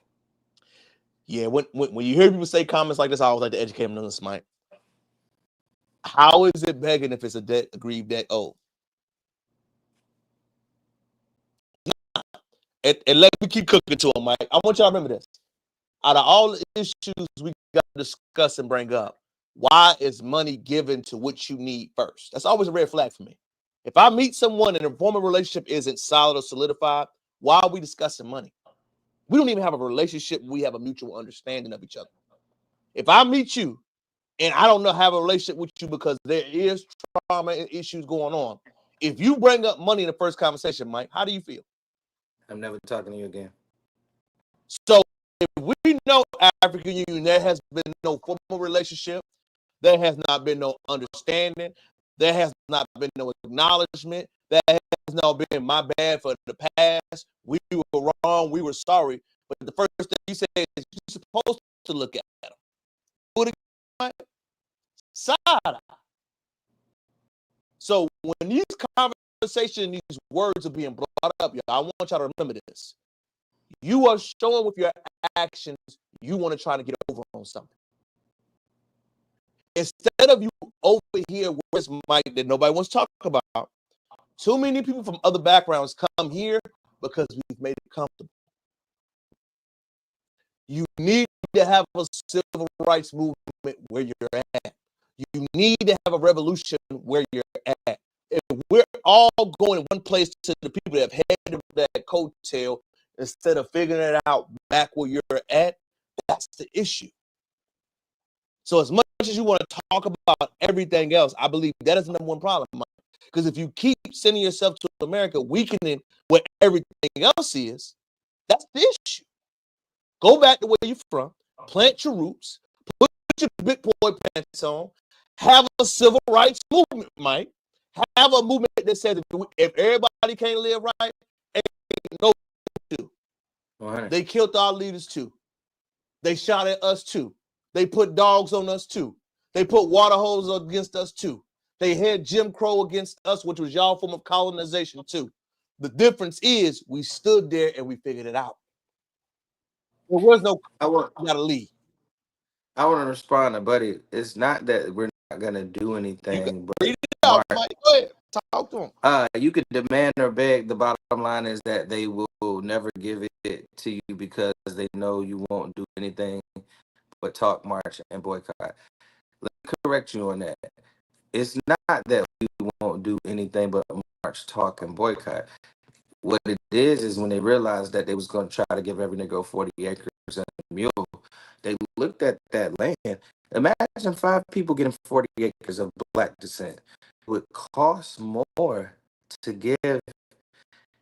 Yeah. When you hear people say comments like this, I always like to educate them on this, Mike. How is it begging if it's a debt aggrieved debt owed? And let me keep cooking to them, Mike. I want y'all to remember this. Out of all the issues we got to discuss and bring up, why is money given to what you need first? That's always a red flag for me. If I meet someone and a former relationship isn't solid or solidified, why are we discussing money? We don't even have a relationship. We have a mutual understanding of each other. If I meet you and I don't know have a relationship with you because there is trauma and issues going on, if you bring up money in the first conversation, Mike, how do you feel? I'm never talking to you again. So if we know African Union, there has been no formal relationship, there has not been no understanding, there has not been no acknowledgement, there has not been my bad for the past, we were wrong, we were sorry. But the first thing you say is you're supposed to look at them. Put it side eye. So when these conversations, these words are being brought up, y'all, I want y'all to remember this. You are showing with your actions you want to try to get over on something. Instead of you over here, where's Mike that nobody wants to talk about, too many people from other backgrounds come here because we've made it comfortable. You need to have a civil rights movement where you're at. You need to have a revolution where you're at. If we're all going one place to the people that have headed that coattail instead of figuring it out back where you're at, that's the issue. So as much as you want to talk about everything else, I believe that is the number one problem, Mike. Because if you keep sending yourself to America, weakening what everything else is, that's the issue. Go back to where you're from, plant your roots, put your big boy pants on, have a civil rights movement, Mike. Have a movement that says if everybody can't live right, ain't no do. Right. They killed our leaders too. They shot at us too. They put dogs on us too. They put water holes against us too. They had Jim Crow against us, which was y'all form of colonization too. The difference is we stood there and we figured it out. There was no you gotta leave. I want to respond to Buddy. It's not that we're not gonna do anything, but read it out, Mike. Go ahead. Talk to him. You can demand or beg. The bottom line is that they will never give it to you because they know you won't do anything but talk, march, and boycott. Let me correct you on that. It's not that we won't do anything but march, talk, and boycott. What it is when they realized that they was going to try to give every Negro 40 acres and a mule, they looked at that land. Imagine 5 people getting 40 acres of black descent. It would cost more to give.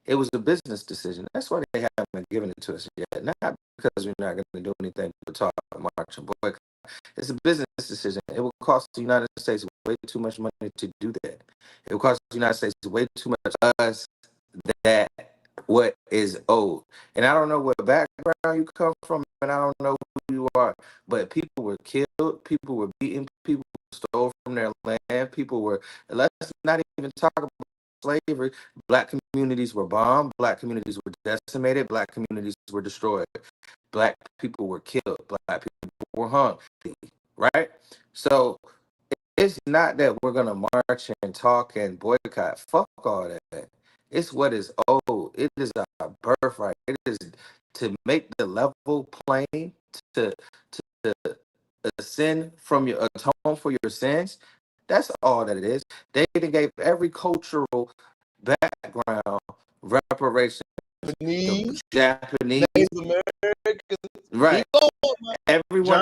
It was a business decision. That's why they haven't given it to us yet. Not because we're not going to do anything but talk, march, and boycott. It's a business decision. It will cost the United States way too much money to do that. It will cost the United States way too much us that what is owed. And I don't know what background you come from, and I don't know who you are, but people were killed, people were beaten, people were stole from their land, people were, let's not even talk about slavery. Black communities were bombed, black communities were decimated, black communities were destroyed, black people were killed, black people were hung, right? So it's not that we're gonna march and talk and boycott. Fuck all that. It's what is owed. It is our birthright. It is to make the level plane, to ascend from your atone for your sins. That's all that it is. They gave every cultural background reparation Japanese, Japanese, Native Americans. right? Keep going, man. Everyone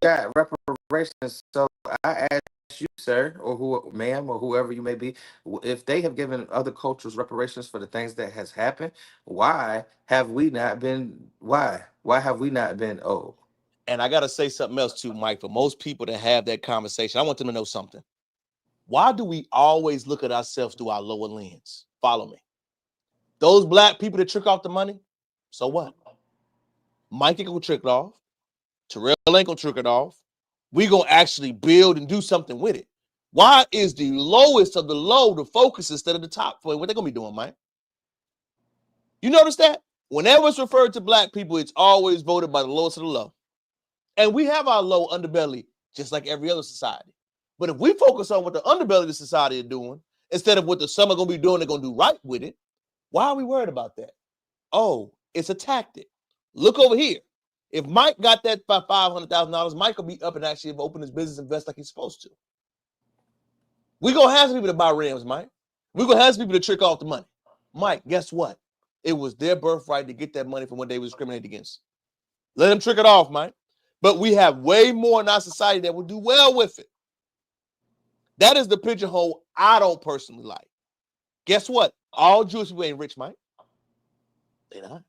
got reparations. So I ask you, sir, or who, ma'am, or whoever you may be, if they have given other cultures reparations for the things that has happened, why have we not been? Why have we not been owed? And I gotta say something else too, Mike. For most people to have that conversation, I want them to know something. Why do we always look at ourselves through our lower lens? Follow me. Those black people that trick off the money, so what? Mike ain't gonna trick it off. Terrell ain't gonna trick it off. We gonna actually build and do something with it. Why is the lowest of the low the focus instead of the top? For what they gonna be doing, Mike? You notice that? Whenever it's referred to black people, it's always voted by the lowest of the low. And we have our low underbelly just like every other society. But if we focus on what the underbelly of the society are doing, instead of what the some are gonna be doing, they're gonna do right with it. Why are we worried about that? Oh, it's a tactic. Look over here. If Mike got that by $500,000, Mike will be up and actually open his business, invest like he's supposed to. We're going to have some people to buy rims, Mike. We're going to have some people to trick off the money. Mike, guess what? It was their birthright to get that money from what they were discriminated against. Let them trick it off, Mike. But we have way more in our society that will do well with it. That is the pigeonhole I don't personally like. Guess what? All Jewish people ain't rich, Mike. They're not.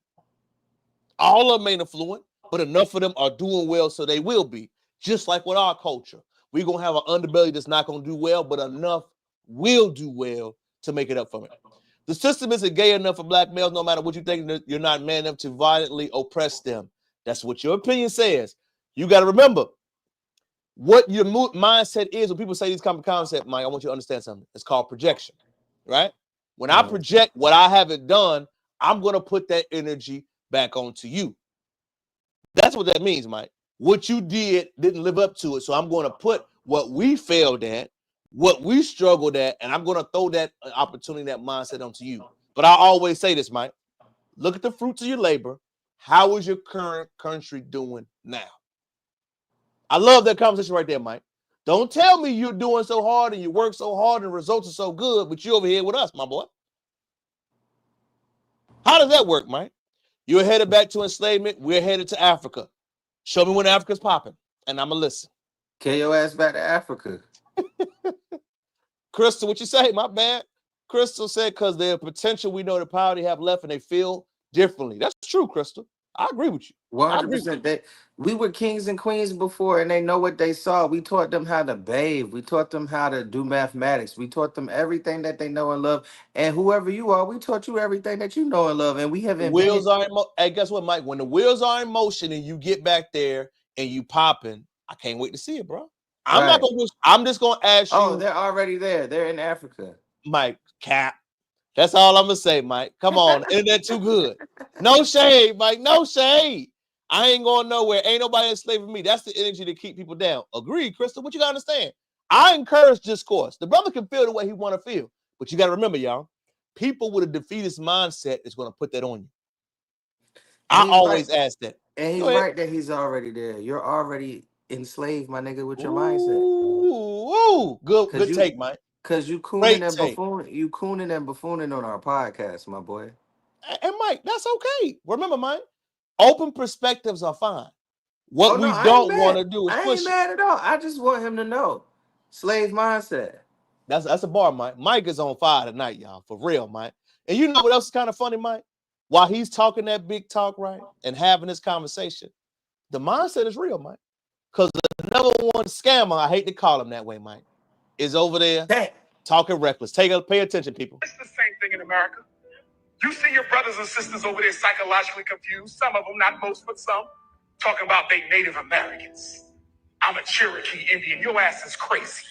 All of them ain't affluent, but enough of them are doing well, so they will be. Just like with our culture. We're going to have an underbelly that's not going to do well, but enough will do well to make it up from it. The system isn't gay enough for black males, no matter what you think, you're not man enough to violently oppress them. That's what your opinion says. You got to remember what your mindset is when people say these kind of concepts, Mike. I want you to understand something. It's called projection, right? When I project what I haven't done, I'm going to put that energy back onto you. That's what that means, Mike. What you didn't live up to it. So I'm going to put what we failed at, what we struggled at, and I'm going to throw that opportunity, that mindset onto you. But I always say this, Mike. Look at the fruits of your labor. How is your current country doing now? I love that conversation right there, Mike. Don't tell me you're doing so hard and you work so hard and the results are so good, but you're over here with us, my boy. How does that work, Mike? You're headed back to enslavement. We're headed to Africa. Show me when Africa's popping, and I'm going to listen. Get your ass back to Africa. Crystal, what you say? My bad. Crystal said, because their potential, we know the power they have left, and they feel differently. That's true, Crystal. I agree with you. 100%. We were kings and queens before, and they know what they saw. We taught them how to bathe. We taught them how to do mathematics. We taught them everything that they know and love. And whoever you are, we taught you everything that you know and love. And we have invented. Wheels are in motion. Hey, guess what, Mike? When the wheels are in motion and you get back there and you popping, I can't wait to see it, bro. I'm not gonna. I'm just gonna ask you. Oh, they're already there. They're in Africa. Mike, cap. That's all I'm gonna say, Mike. Come on, isn't that too good? No shade, Mike. No shade. I ain't going nowhere. Ain't nobody enslaving me. That's the energy to keep people down. Agreed, Crystal. What you gotta understand? I encourage discourse. The brother can feel the way he want to feel, but you gotta remember, y'all. People with a defeatist mindset is gonna put that on you. I always ask that. And he's right that he's already there. You're already enslaved, my nigga, with your mindset. Ooh, good take, Mike. Because you cooning and buffooning, on our podcast, my boy. And Mike, that's okay. Remember, Mike, open perspectives are fine. What we don't want to do is push. I ain't mad at all. I just want him to know. Slave mindset. That's a bar, Mike. Mike is on fire tonight, y'all. For real, Mike. And you know what else is kind of funny, Mike? While he's talking that big talk, right, and having this conversation, the mindset is real, Mike. Because the number one scammer, I hate to call him that way, Mike, is over there talking reckless. Pay attention, people. It's the same thing in America. You see your brothers and sisters over there psychologically confused. Some of them, not most, but some, talking about they Native Americans. I'm a Cherokee Indian. Your ass is crazy.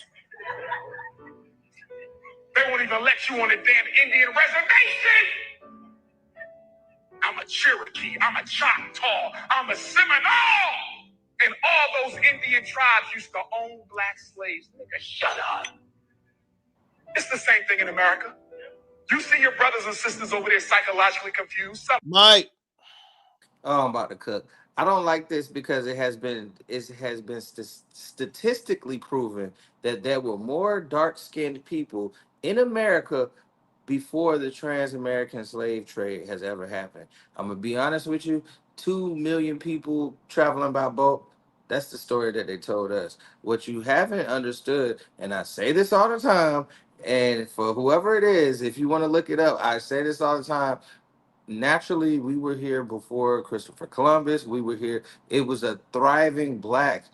They won't even let you on a damn Indian reservation. I'm a Cherokee. I'm a Choctaw. I'm a Seminole. And all those Indian tribes used to own black slaves. Nigga, shut up. It's the same thing in America. You see your brothers and sisters over there psychologically confused. Mike. Oh, I'm about to cook. I don't like this because it has been statistically proven that there were more dark-skinned people in America before the trans-American slave trade has ever happened. I'm gonna be honest with you, 2 million people traveling by boat. That's the story that they told us. What you haven't understood, and I say this all the time, and for whoever it is, if you want to look it up, I say this all the time. Naturally, we were here before Christopher Columbus. We were here. It was a thriving black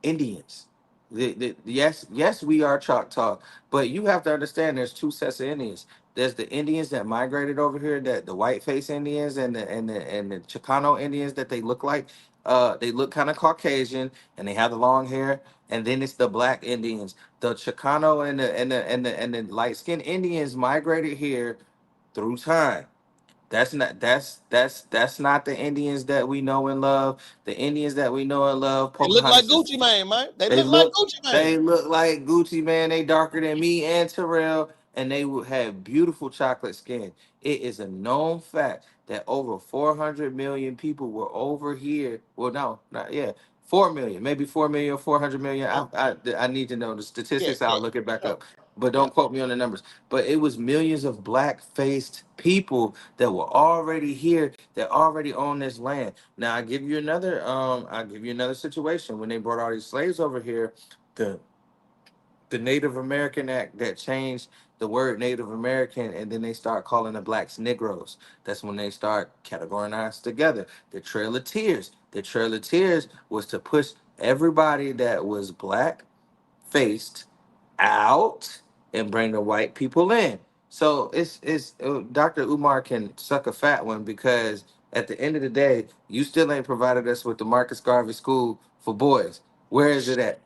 Indians. Yes, we are Choctaw, but you have to understand there's two sets of Indians. There's the Indians that migrated over here, that the white face Indians and the Chicano Indians that they look like. They look kind of Caucasian and they have the long hair. And then it's the black Indians, the Chicano and the light skinned Indians migrated here through time. That's not the Indians that we know and love. The Indians that we know and love, They look like Pocahontas. Gucci Mane, man. They They look like look Gucci Mane. they look like Gucci, man. They darker than me and Terrell, and they would have beautiful chocolate skin. It is a known fact that over 400 million people were over here. Well, no, not yeah, 4 million, maybe 4 million, 400 million. I need to know the Yeah, statistics. yeah, I'll look it back yeah, up, but yeah. don't quote me on the numbers. But it was millions of black faced people that were already here, that already own this land. Now I'll give you another situation. When they brought all these slaves over here, the the Native American Act that changed the word Native American, and then they start calling the blacks Negroes. That's when they start categorizing together. The Trail of Tears. The Trail of Tears was to push everybody that was black faced out and bring the white people in. So it's Dr. Umar can suck a fat one, because at the end of the day, you still ain't provided us with the Marcus Garvey School for boys. Where is it at?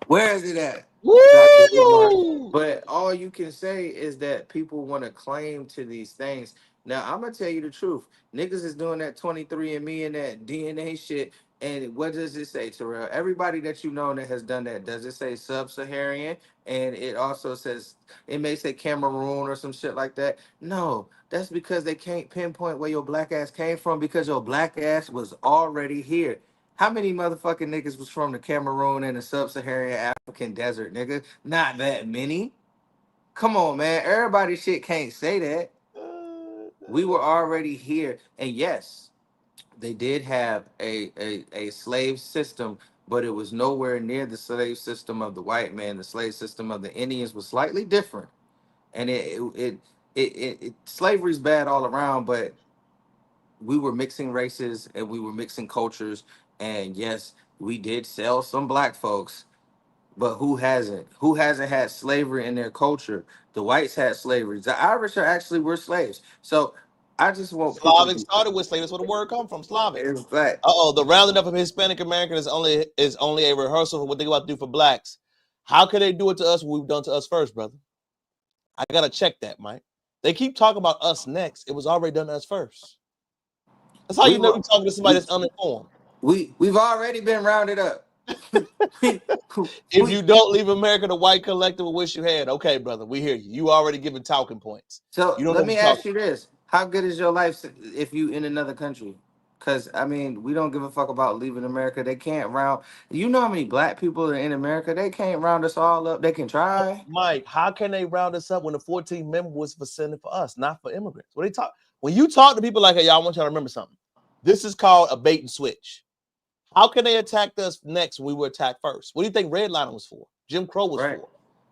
Where is it at, Dr. Umar? Woo! But all you can say is that people want to claim to these things. Now, I'm gonna tell you the truth. Niggas is doing that 23andMe and that DNA shit. And what does it say, Terrell? Everybody that you know that has done that, does it say sub-Saharan? And it also says, it may say Cameroon or some shit like that. No, that's because they can't pinpoint where your black ass came from, because your black ass was already here. How many motherfucking niggas was from the Cameroon and the sub-Saharan African desert, nigga? Not that many. Come on, man. Everybody shit can't say that. We were already here. And yes, they did have a slave system, but it was nowhere near the slave system of the white man. The slave system of the Indians was slightly different. And slavery's bad all around, but we were mixing races and we were mixing cultures. And yes, we did sell some black folks, but who hasn't? Who hasn't had slavery in their culture? The whites had slavery. The Irish are actually were slaves. So I just want people to Slavic be, started with slavery. That's where the word come from. Slavic. it's black. Uh-oh, the rounding up of Hispanic American is only a rehearsal for what they about to do for blacks. How can they do it to us when we've done to us first, brother? I gotta check that, Mike. They keep talking about us next. It was already done to us first. That's how We you know were you're talking to somebody that's uninformed. we've already been rounded up. we, If we, you don't leave America, the white collective will wish you had. Okay, brother, we hear you. You already given talking points. so You don't know let what me you're talking ask you this: how good is your life if you in another country? Because I mean, we don't give a fuck about leaving America. They can't round. You know how many black people are in America? They can't round us all up. They can try. Mike, how can they round us up when the 14th Amendment was for sending for us, not for immigrants? What they talk when you talk to people like, hey, y'all, I want y'all to remember something. This is called a bait and switch. How can they attack us next when we were attacked first? What do you think redlining was for? Jim Crow was Right. for.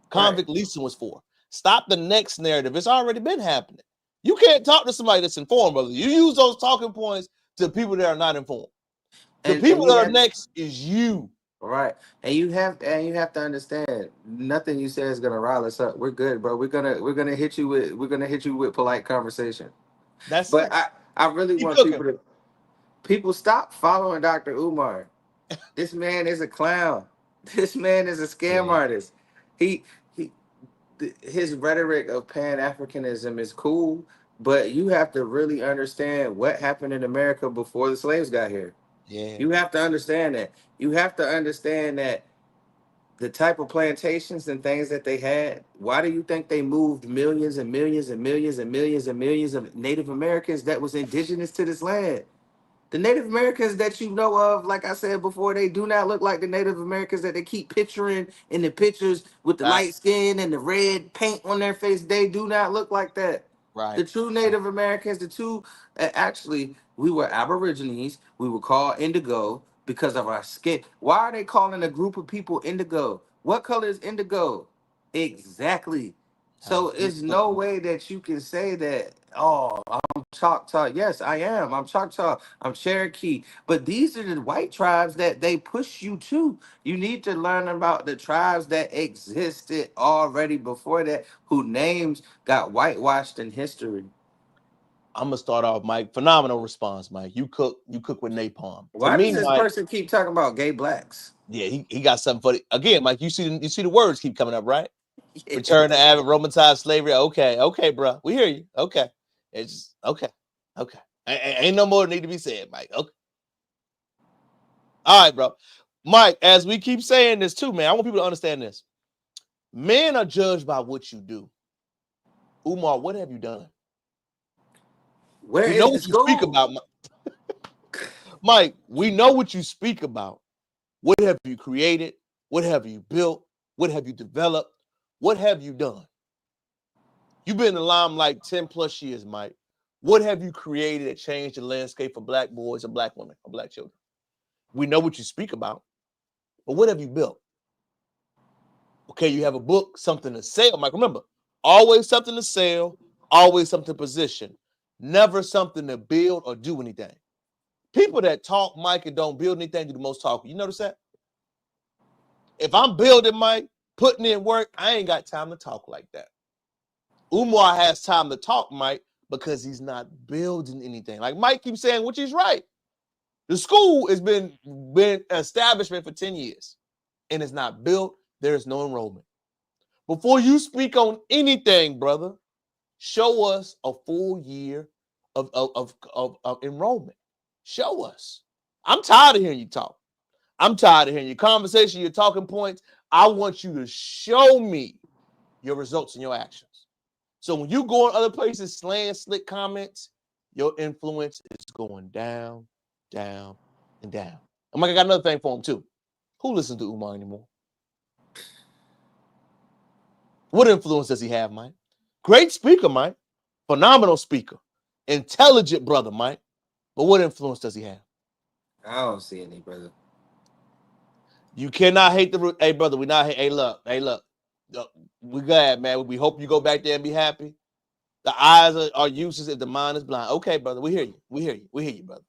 Convict leasing was for. Stop the next narrative. It's already been happening. You can't talk to somebody that's informed, brother. You use those talking points to people that are not informed. The And people you that are have next is you. right, and you have to understand, nothing you say is gonna rile us up. We're good, bro. We're gonna hit you with polite conversation. That's But it. I really Keep want cooking. people stop following Dr. Umar. This man is a clown. This man is a scam artist. He he his rhetoric of Pan-Africanism is cool, but you have to really understand what happened in America before the slaves got here. Yeah. You have to understand that. You have to understand that the type of plantations and things that they had. Why do you think they moved millions and millions and millions and millions and millions of Native Americans that was indigenous to this land? The Native Americans that you know of, like I said before, they do not look like the Native Americans that they keep picturing in the pictures with the light skin and the red paint on their face. They do not look like that. Right. The true Native Americans, actually, we were Aborigines. We were called indigo because of our skin. Why are they calling a group of people indigo? What color is indigo? Exactly. So it's no way that you can say that, oh, I'm Choctaw. Yes, I am. I'm Choctaw. I'm Cherokee. But these are the white tribes that they push you to. You need to learn about the tribes that existed already before that, whose names got whitewashed in history. I'm gonna start off, Mike. Phenomenal response, Mike. You cook with napalm. Why does this person keep talking about gay blacks? Yeah, he got something for it. Again, Mike, you see the words keep coming up, right? Yeah. Return to avid Roman-tide slavery. Okay, bro. We hear you. Okay. It's just, okay. Ain't no more need to be said, Mike. Okay. All right, bro. Mike, as we keep saying this too, man, I want people to understand this. Men are judged by what you do. Umar, what have you done? Where we know what you speak about, Mike. We know what you speak about. What have you created? What have you built? What have you developed? What have you done? You've been in the limelight 10 plus years, Mike. What have you created that changed the landscape for black boys and black women or black children? We know what you speak about, but what have you built? Okay, you have a book, something to sell, Mike. Remember, always something to sell, always something to position, never something to build or do anything. People that talk, Mike, and don't build anything do the most talking. You notice that? If I'm building, Mike, putting in work, I ain't got time to talk like that. Umar has time to talk, Mike, because he's not building anything. Like Mike keeps saying, which is right. The school has been an establishment for 10 years and it's not built. There's no enrollment. Before you speak on anything, brother, show us a full year of enrollment. Show us. I'm tired of hearing you talk. I'm tired of hearing your conversation, your talking points. I want you to show me your results and your actions. So when you go in other places, slaying slick comments, your influence is going down, down, and down. And Mike, I got another thing for him too. Who listens to Umar anymore? What influence does he have, Mike? Great speaker, Mike. Phenomenal speaker. Intelligent brother, Mike. But what influence does he have? I don't see any, brother. You cannot hate the... Hey, brother, we not... Hey, look. We glad, man. We hope you go back there and be happy. The eyes are useless if the mind is blind. Okay, brother, we hear you, brother.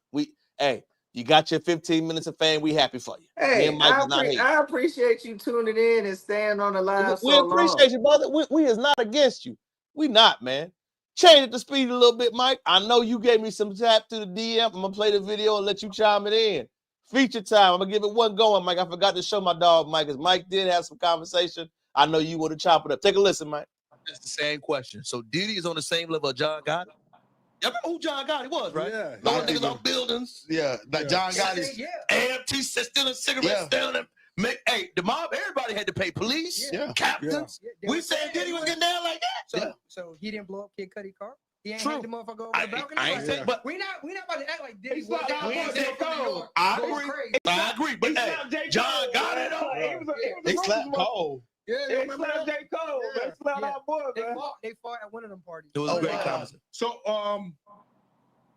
Hey, you got your 15 minutes of fame. We happy for you. Hey, I appreciate you tuning in and staying on the line we appreciate you, brother. We is not against you. We not, man. Change it to speed a little bit, Mike. I know you gave me some tap to the DM. I'm going to play the video and let you chime it in. Feature time. I'm going to give it one going, Mike. I forgot to show my dog, Mike, because Mike did have some conversation. I know you would have chopped it up. Take a listen, Mike. That's the same question. So Diddy is on the same level of John Gotti? Y'all remember who John Gotti was, right? Yeah. Throwing niggas off buildings. Yeah. Like John Gotti's AMT stealing cigarettes, stealing them. Hey, the mob, everybody had to pay police, captains. We said Diddy was getting down like that. So he didn't blow up Kid Cudi car? He ain't hit the motherfucker over the balcony? I ain't saying, but we not about to act like Diddy was was down. we ain't saying Cole. I agree. But hey, John Gotti though. They slapped Cole. Yeah, they slapped J. Cole. They slapped our boy, man. They fought at one of them parties. It was a great conversation. So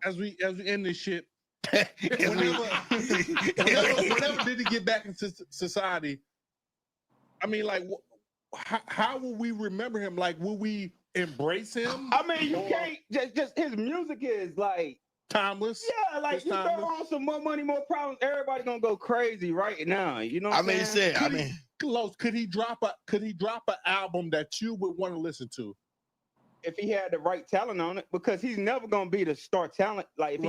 as we end this shit, whenever did he get back into society? I mean, like, how will we remember him? Like, will we embrace him? I mean, you can't just his music is like timeless. Yeah, like it's you timeless. throw on some more money, more problems. Everybody gonna go crazy right now. You know what I'm saying? Could he drop an album that you would want to listen to? If he had the right talent on it, because he's never gonna be the star talent. Like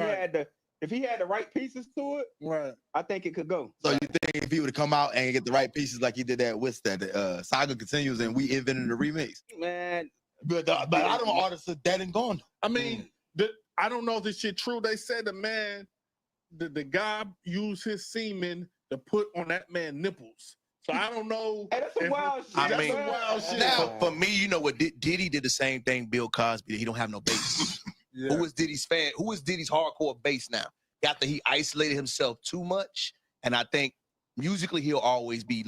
if he had the right pieces to it, right, I think it could go. So you think if he would have come out and get the right pieces like he did that with that Saga Continues and we invented the remix? Man, but I don't know artists are dead and gone. I mean, I don't know if this shit true. They said the guy used his semen to put on that man's nipples. So I don't know. Hey, that's some wild shit. I mean, wild shit. Now, for me, you know what? Diddy did the same thing Bill Cosby did. He don't have no base. Yeah. Who is Diddy's fan? Who is Diddy's hardcore base now? after he isolated himself too much. And I think musically he'll always be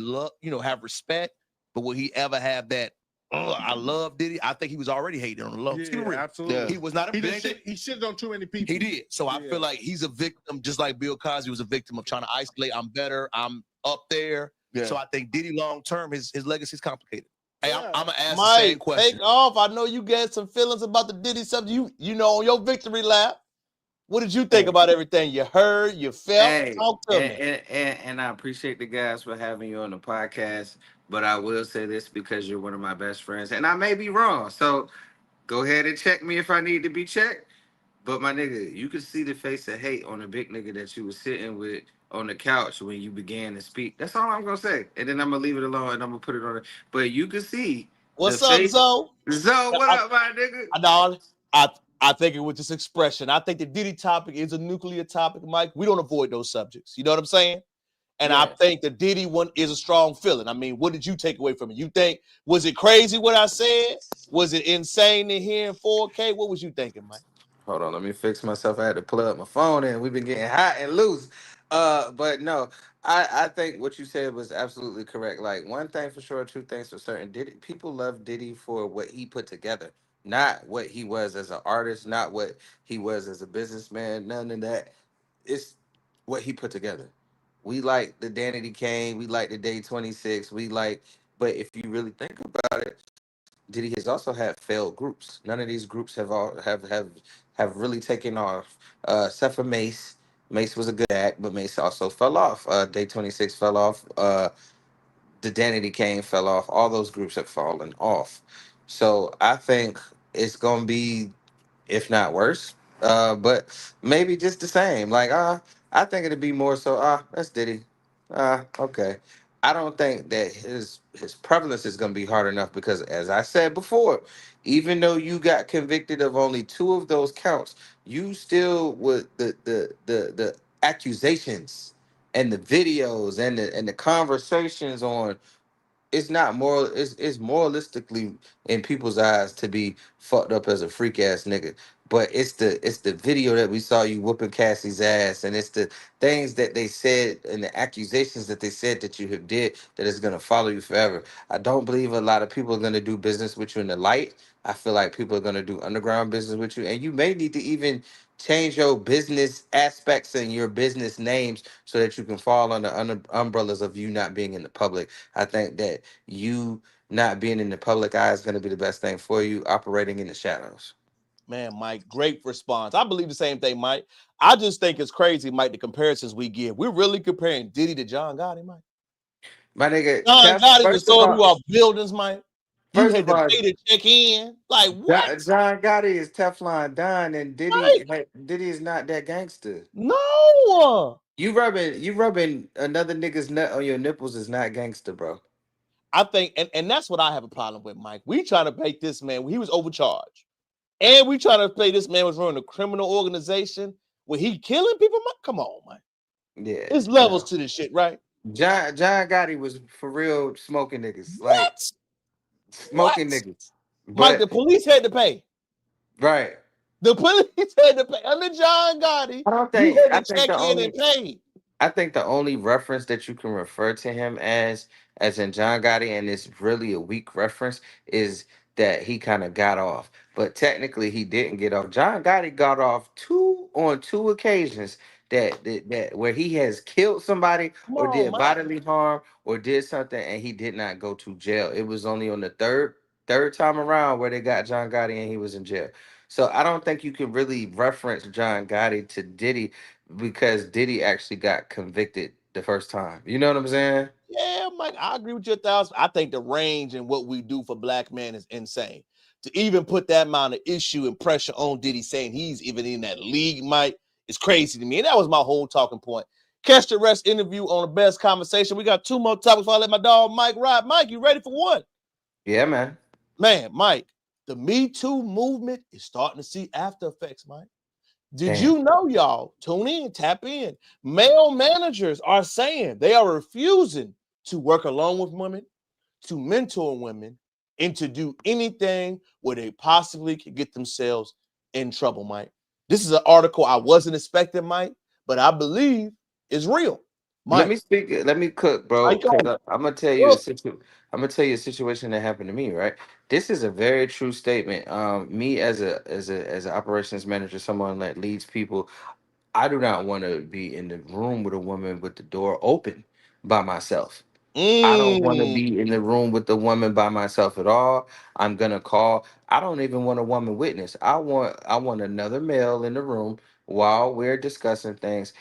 have respect. But will he ever have that? I love Diddy. I think he was already hating on the low. Yeah, absolutely. He was not a big. He shitted on too many people. He did. So I feel like he's a victim, just like Bill Cosby was a victim of trying to isolate. I'm better. I'm up there. Yeah. So I think Diddy long term, his legacy is complicated. Hey, I'm gonna ask Mike, the same question. take off. I know you get some feelings about the Diddy subject. You know, on your victory lap. What did you think about everything you heard, you felt? Hey, Talk to me. and I appreciate the guys for having you on the podcast. But I will say this because you're one of my best friends, and I may be wrong. So go ahead and check me if I need to be checked. But my nigga, you could see the face of hate on the big nigga that you was sitting with on the couch when you began to speak. That's all I'm gonna say. And then I'm gonna leave it alone and I'm gonna put it on it. But you could see What's the up, face. Zoe? Zoe, what up, my nigga? I think it was just expression. I think the Diddy topic is a nuclear topic, Mike. We don't avoid those subjects. You know what I'm saying? And I think the Diddy one is a strong feeling. I mean, what did you take away from it? You think, was it crazy what I said? Was it insane to hear in 4K? What was you thinking, Mike? Hold on, let me fix myself. I had to plug my phone in. We've been getting hot and loose. But no, I think what you said was absolutely correct. Like one thing for sure, two things for certain. People love Diddy for what he put together, not what he was as an artist, not what he was as a businessman. None of that. It's what he put together. We like the Danity Kane, we like the Day 26, but if you really think about it, Diddy has also had failed groups. None of these groups have really taken off. Except for Mace. Mace was a good act, but Mace also fell off. Day 26 fell off. The Danity Kane fell off. All those groups have fallen off. So I think it's gonna be, if not worse, but maybe just the same. Like, I think it'd be more so, that's Diddy. Okay. I don't think that his prevalence is gonna be hard enough because, as I said before, even though you got convicted of only 2 of those counts, you still with the accusations and the videos and the conversations on, it's not moral. It's moralistically in people's eyes to be fucked up as a freak ass nigga. But it's the video that we saw you whooping Cassie's ass, and it's the things that they said and the accusations that they said that you have did that is gonna follow you forever. I don't believe a lot of people are gonna do business with you in the light. I feel like people are gonna do underground business with you, and you may need to even change your business aspects and your business names so that you can fall under umbrellas of you not being in the public. I think that you not being in the public eye is going to be the best thing for you, operating in the shadows. Man, Mike, great response. I believe the same thing, Mike. I just think it's crazy, Mike, the comparisons we give. We're really comparing Diddy to John Gotti, Mike. My nigga, John Gotti was sold through our buildings, Mike. You had to pay to check in. Like, what? John Gotti is Teflon Don, and Diddy is not that gangster. No. You rubbing another nigga's nut on your nipples is not gangster, bro. I think, and that's what I have a problem with, Mike. We trying to pay this man. He was overcharged. And we trying to pay this man was running a criminal organization where he killing people. Mike? Come on, Mike. Yeah. There's levels to this shit, right? John Gotti was for real smoking niggas. Like smoking niggas. Mike, the police had to pay. Right. The police had to pay. Under John Gotti, you had to check in and pay. I think the only reference that you can refer to him as in John Gotti, and it's really a weak reference, is that he kind of got off. But technically he didn't get off. John Gotti got off on two occasions that where he has killed somebody or did bodily harm or did something and he did not go to jail. It was only on the third time around where they got John Gotti and he was in jail. So I don't think you can really reference John Gotti to Diddy because Diddy actually got convicted the first time. You know what I'm saying? Yeah, Mike, I agree with you 1,000. I think the range in what we do for black men is insane. To even put that amount of issue and pressure on Diddy saying he's even in that league, Mike, is crazy to me. And that was my whole talking point. Catch the rest interview on the best conversation. We got 2 more topics before I let my dog Mike ride. Mike, you ready for one? Yeah, man. Man, Mike, the Me Too movement is starting to see after effects, Mike. Did you know, y'all? Tune in, tap in. Male managers are saying they are refusing to work along with women, to mentor women, and to do anything where they possibly could get themselves in trouble, Mike. This is an article I wasn't expecting, Mike, but I believe it's real. Mike. Let me speak. Let me cook, bro. Mike, Because I'm gonna tell you I'm gonna tell you a situation that happened to me. Right. This is a very true statement. Me as an operations manager, someone that leads people, I do not want to be in the room with a woman with the door open by myself. I don't want to be in the room with the woman by myself at all. I'm gonna call. I don't even want a woman witness. I want another male in the room while we're discussing things.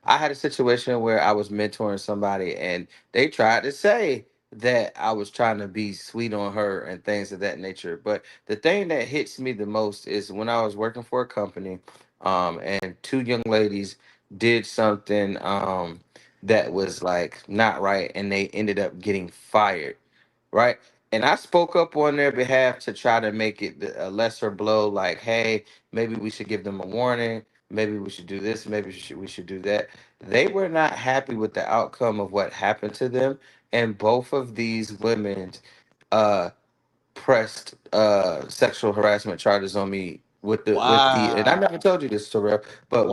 I had a situation where I was mentoring somebody and they tried to say that I was trying to be sweet on her and things of that nature. But the thing that hits me the most is when I was working for a company, and two young ladies did something that was like not right and they ended up getting fired, right? And I spoke up on their behalf to try to make it a lesser blow, like, hey, maybe we should give them a warning. Maybe we should do this. Maybe we should do that. They were not happy with the outcome of what happened to them, and both of these women uh, pressed sexual harassment charges on me with the and I never told you this, Terrell, but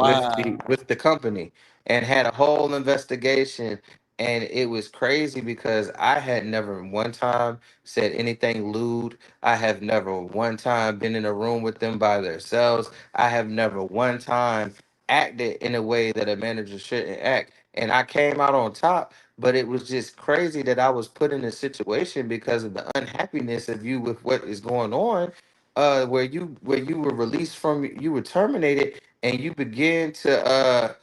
with the company, and had a whole investigation. And it was crazy because I had never one time said anything lewd. I have never one time been in a room with them by themselves. I have never one time acted in a way that a manager shouldn't act. And I came out on top, but it was just crazy that I was put in a situation because of the unhappiness of you with what is going on, where you were released from, you were terminated, and you began to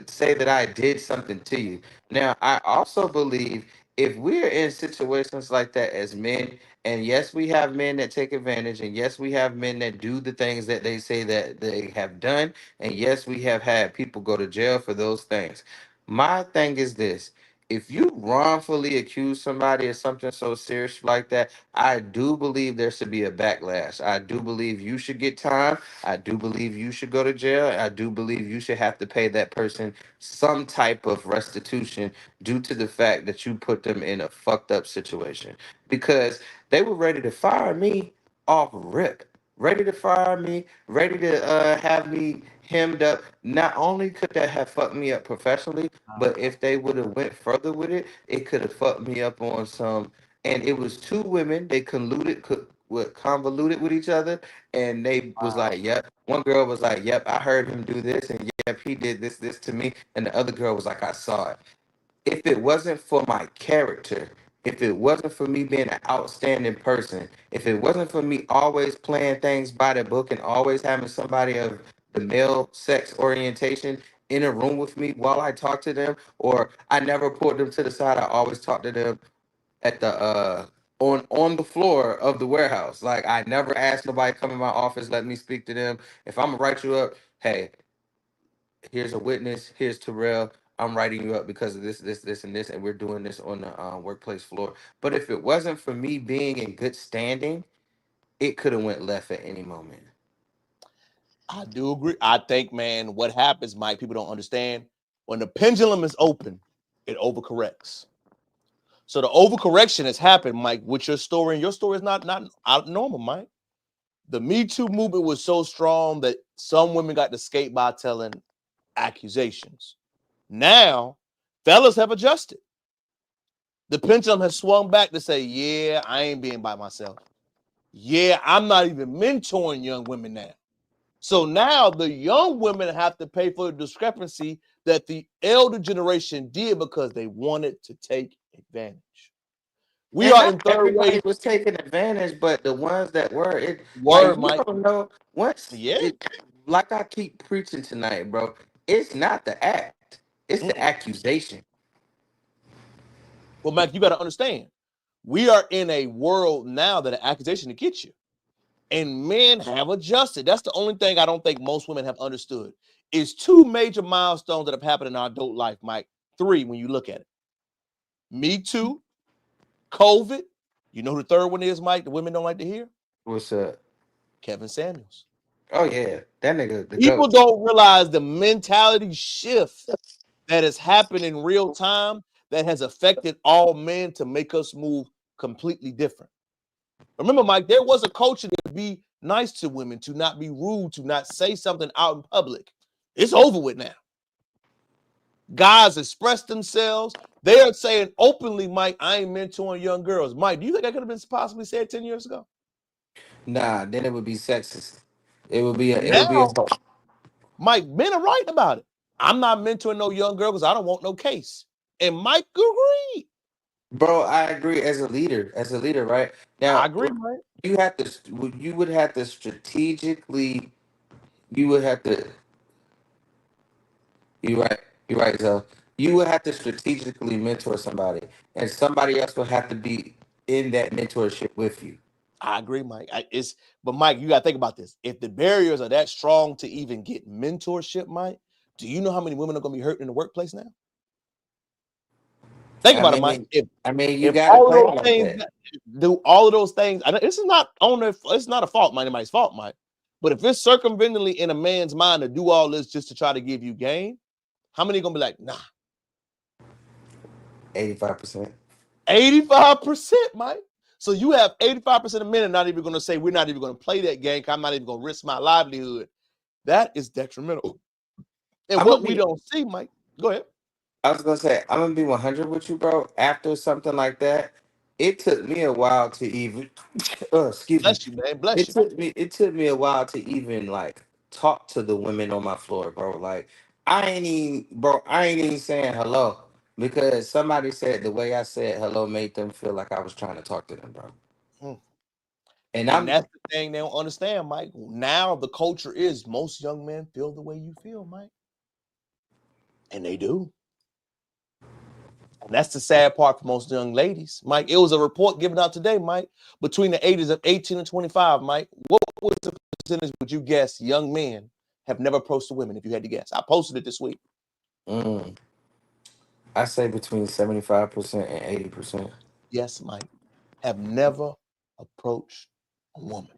say that I did something to you. Now, I also believe if we're in situations like that as men, and yes, we have men that take advantage, and yes, we have men that do the things that they say that they have done, and yes, we have had people go to jail for those things. My thing is this: if you wrongfully accuse somebody of something so serious like that, I do believe there should be a backlash. I do believe you should get time. I do believe you should go to jail. I do believe you should have to pay that person some type of restitution due to the fact that you put them in a fucked up situation. Because they were ready to fire me off rip. Ready to fire me, ready to have me hemmed up. Not only could that have fucked me up professionally, but if they would have went further with it, it could have fucked me up on some. And it was two women. They convoluted with each other, and they was like, "Yep." One girl was like, "Yep, I heard him do this, and yep, he did this to me." And the other girl was like, "I saw it." If it wasn't for my character, if it wasn't for me being an outstanding person, if it wasn't for me always playing things by the book and always having somebody of the male sex orientation in a room with me while I talk to them, or I never pulled them to the side, I always talked to them at the on the floor of the warehouse. Like, I never asked nobody come in my office, let me speak to them. If I'm gonna write you up, hey, here's a witness, here's Terrell. I'm writing you up because of this, and this, and we're doing this on the workplace floor. But if it wasn't for me being in good standing, it could have went left at any moment. I do agree. I think, man, what happens, Mike, people don't understand. When the pendulum is open, it overcorrects. So the overcorrection has happened, Mike, with your story, and your story is not normal, Mike. The Me Too movement was so strong that some women got to skate by telling accusations. Now, fellas have adjusted. The pendulum has swung back to say, yeah, I ain't being by myself. Yeah, I'm not even mentoring young women now. So now the young women have to pay for the discrepancy that the elder generation did because they wanted to take advantage. We And are not in third everybody wave. was taking advantage, but the ones that were, it Word, like, you Mike. don't know once. Yeah. Like I keep preaching tonight, bro. It's not the act; it's the accusation. Well, Mike, you got to understand, we are in a world now that an accusation to get you. And men have adjusted. That's the only thing I don't think most women have understood. Is two major milestones that have happened in our adult life, Mike. Three, when you look at it. Me Too, COVID. You know who the third one is, Mike? The women don't like to hear? What's up? Kevin Samuels. Oh yeah, that nigga. The People goat. don't realize the mentality shift that has happened in real time that has affected all men to make us move completely different. Remember, Mike, there was a culture to be nice to women, to not be rude, to not say something out in public. It's over with now. Guys express themselves. They are saying openly, Mike, I ain't mentoring young girls. Mike, do you think that could have been possibly said 10 years ago? Nah, then it would be sexist. It would be Now, Mike, men are right about it. I'm not mentoring no young girl because I don't want no case. And Mike agreed. Bro, I agree as a leader, right? Now, I agree, Mike. you would have to strategically, you would have to, you're right, so you would have to strategically mentor somebody, and somebody else would have to be in that mentorship with you. I agree, Mike. But Mike, you got to think about this. If the barriers are that strong to even get mentorship, Mike, do you know how many women are going to be hurt in the workplace now? Think about it, Mike. You If got all to of those things do all of those things, this is not it's not a fault, anybody's fault, Mike. But if it's circumventingly in a man's mind to do all this just to try to give you gain, how many are gonna be like, nah? 85%. 85%, Mike. So you have 85% of men not even gonna say we're not even gonna play that game. I'm not even gonna risk my livelihood. That is detrimental. And what we don't see, Mike. Go ahead. I was gonna say, I'm gonna be 100 with you, bro. After something like that, it took me a while to even excuse Bless you, man. Bless you. It took me a while to even like talk to the women on my floor, bro. Like I ain't even saying hello because somebody said the way I said hello made them feel like I was trying to talk to them, bro. And that's the thing they don't understand, Mike. Now the culture is most young men feel the way you feel, Mike. And they do. And that's the sad part for most young ladies. Mike, it was a report given out today, Mike, between the ages of 18 and 25, Mike. What was the percentage would you guess young men have never approached a women, if you had to guess? I posted it this week. I say between 75% and 80%. Yes, Mike. Have never approached a woman.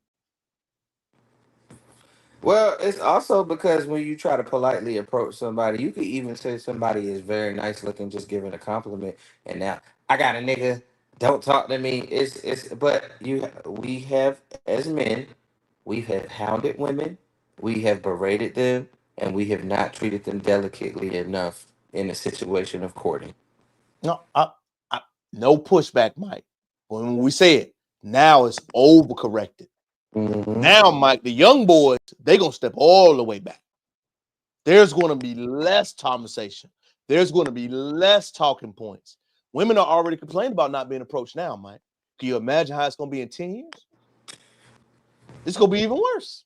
Well, it's also because when you try to politely approach somebody, you could even say somebody is very nice looking, just giving a compliment. And now I got a nigga, don't talk to me. But we have as men, we have hounded women, we have berated them, and we have not treated them delicately enough in a situation of courting. No, no pushback, Mike. When we say it, now it's overcorrected. Now, Mike, the young boys, they're going to step all the way back. There's going to be less conversation. There's going to be less talking points. Women are already complaining about not being approached now, Mike. Can you imagine how it's going to be in 10 years? It's going to be even worse.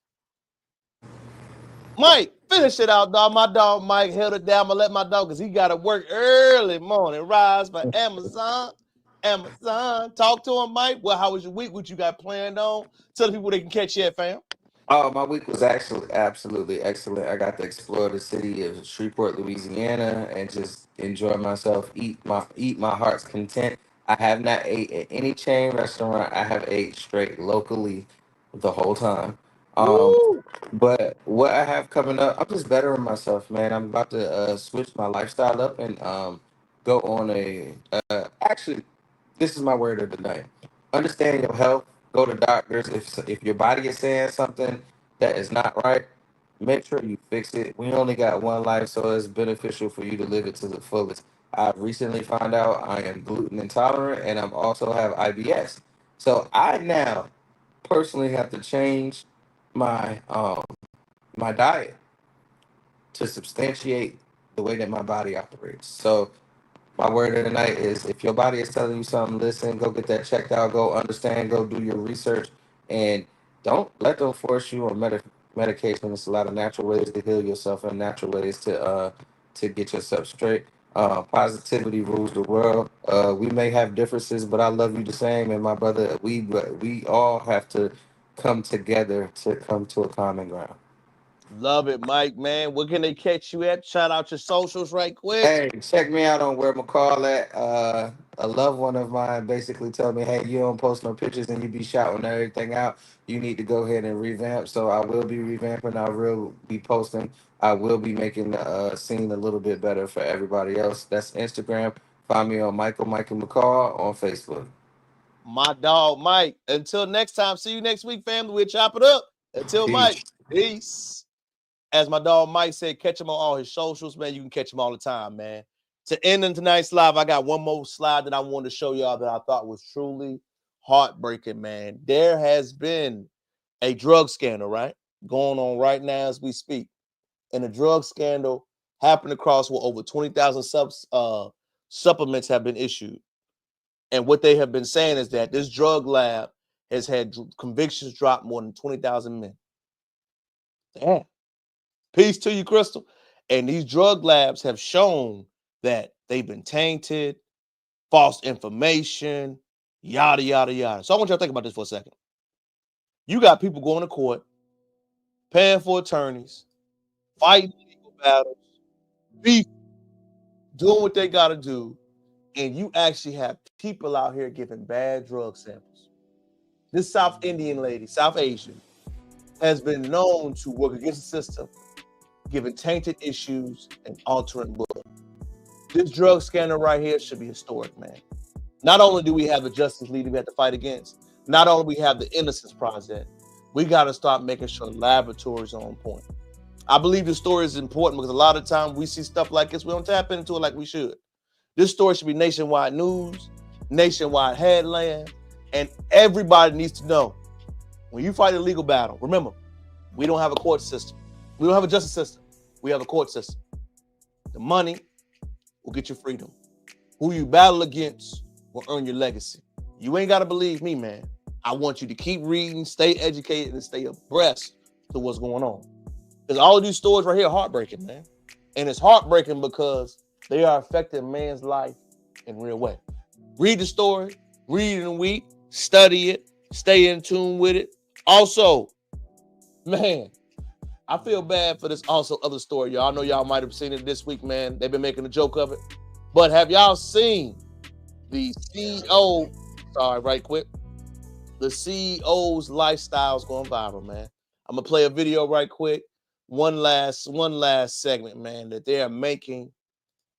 Mike, finish it out, dog. My dog, Mike, held it down. I'm going to let my dog, because he got to work early morning. Rise for Amazon. Talk to him, Mike. Well, how was your week? What you got planned on? Tell the people they can catch you at, fam. Oh, my week was actually absolutely excellent. I got to explore the city of Shreveport, Louisiana, and just enjoy myself, eat my heart's content. I have not ate at any chain restaurant. I have ate straight locally the whole time. But what I have coming up, I'm just bettering myself, man. I'm about to switch my lifestyle up and go on actually, this is my word of the night. Understand your health. Go to doctors. If your body is saying something that is not right, make sure you fix it. We only got one life, so it's beneficial for you to live it to the fullest. I recently found out I am gluten intolerant and I'm also have IBS. So I now personally have to change my my diet to substantiate the way that my body operates. So my word of the night is if your body is telling you something, listen, go get that checked out, go understand, go do your research, and don't let them force you on medication. There's a lot of natural ways to heal yourself and natural ways to get yourself straight. Positivity rules the world. We may have differences, but I love you the same. And my brother, we all have to come together to come to a common ground. Love it, Mike, man. Where can they catch you at? Shout out your socials right quick. Hey, check me out on where McCall at. A loved one of mine basically told me, hey, you don't post no pictures and you be shouting everything out. You need to go ahead and revamp. So I will be revamping. I will be posting. I will be making the scene a little bit better for everybody else. That's Instagram. Find me on Michael McCall on Facebook. My dog, Mike. Until next time, see you next week, family. We'll chop it up. Until Mike, peace. As my dog Mike said, catch him on all his socials, man. You can catch him all the time, man. To end tonight's live, I got one more slide that I wanted to show y'all that I thought was truly heartbreaking, man. There has been a drug scandal, right? Going on right now as we speak. And the drug scandal happened across where over 20,000 supplements have been issued. And what they have been saying is that this drug lab has had convictions drop more than 20,000 men. Damn. Peace to you, Crystal. And these drug labs have shown that they've been tainted, false information, yada, yada, yada. So I want y'all to think about this for a second. You got people going to court, paying for attorneys, fighting legal battles, beef, doing what they got to do, and you actually have people out here giving bad drug samples. This South Indian lady, South Asian, has been known to work against the system, giving tainted issues and altering blood. This drug scandal right here should be historic, man. Not only do we have the Justice League we have to fight against, not only we have the Innocence Project, we got to start making sure laboratories are on point. I believe this story is important because a lot of times we see stuff like this, we don't tap into it like we should. This story should be nationwide news, nationwide headlines, and everybody needs to know when you fight a legal battle, remember, we don't have a court system. We don't have a justice system. We have a court system. The money will get you freedom. Who you battle against will earn your legacy. You ain't got to believe me, man. I want you to keep reading, stay educated, and stay abreast to what's going on. Because all of these stories right here are heartbreaking, man. And it's heartbreaking because they are affecting man's life in real way. Read the story, read it in a week, study it, stay in tune with it. Also, man, I feel bad for this also other story, y'all. I know y'all might have seen it this week, man. They've been making a joke of it. But have y'all seen the CEO, sorry, right quick, the CEO's lifestyle's going viral, man. I'm going to play a video right quick. One last segment, man, that they are making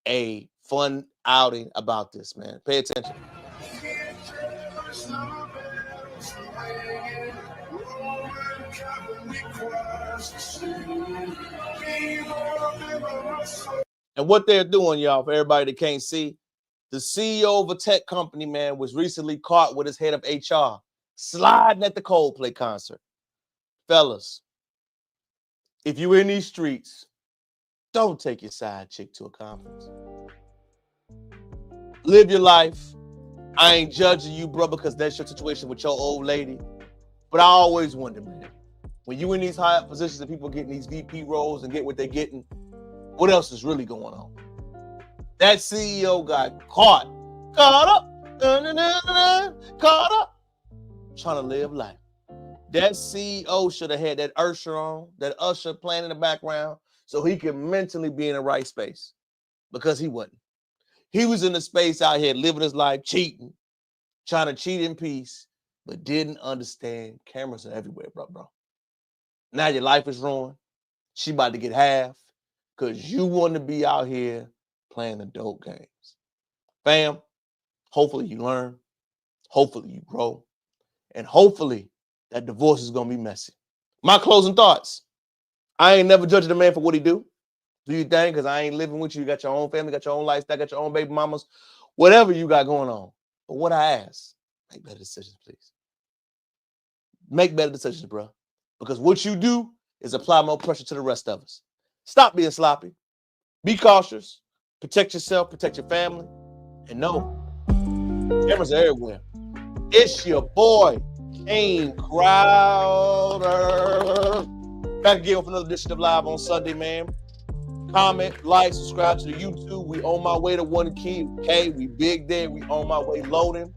a fun outing about this, man. Pay attention. And what they're doing, y'all, for everybody that can't see, the CEO of a tech company, man, was recently caught with his head of HR sliding at the Coldplay concert. Fellas, if you're in these streets, don't take your side chick to a conference. Live your life. I ain't judging you, bro, because that's your situation with your old lady. But I always wonder, man, when you in these high up positions and people getting these VP roles and get what they're getting, what else is really going on? That CEO got caught up, trying to live life. That CEO should have had that usher on, that usher playing in the background, so he could mentally be in the right space, because he wasn't. He was in the space out here living his life, cheating, trying to cheat in peace, but didn't understand cameras are everywhere, bro. Now your life is ruined. She about to get half because you want to be out here playing the dope games. Fam, hopefully you learn. Hopefully you grow. And hopefully that divorce is going to be messy. My closing thoughts. I ain't never judging a man for what he do. Do you think? Because I ain't living with you. You got your own family, got your own lifestyle, got your own baby mamas, whatever you got going on. But what I ask, make better decisions, please. Make better decisions, bro. Because what you do is apply more pressure to the rest of us. Stop being sloppy. Be cautious. Protect yourself, protect your family. And know, cameras are everywhere. It's your boy, King Crowder. Back again with another edition of Live on Sunday, man. Comment, like, subscribe to the YouTube. We on my way to 1K. We big there. We on my way loading.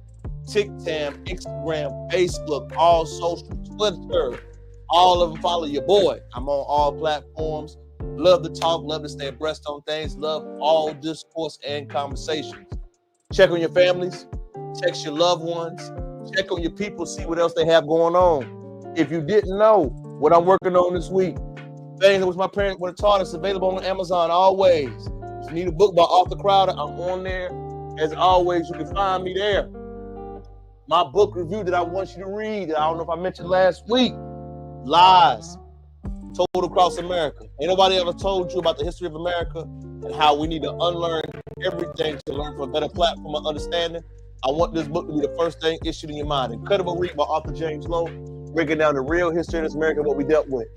TikTok, Instagram, Facebook, all social, Twitter. All of them follow your boy. I'm on all platforms. Love to talk, love to stay abreast on things, love all discourse and conversations. Check on your families, text your loved ones, check on your people, see what else they have going on. If you didn't know what I'm working on this week, things that was my parents would have taught us, available on Amazon always. If you need a book by Arthur Crowder, I'm on there. As always, you can find me there. My book review that I want you to read, that I don't know if I mentioned last week, Lies Told Across America. Ain't nobody ever told you about the history of America and how we need to unlearn everything to learn from a better platform of understanding. I want this book to be the first thing issued in your mind. Incredible read by author James Lowe, breaking down the real history of this America and what we dealt with.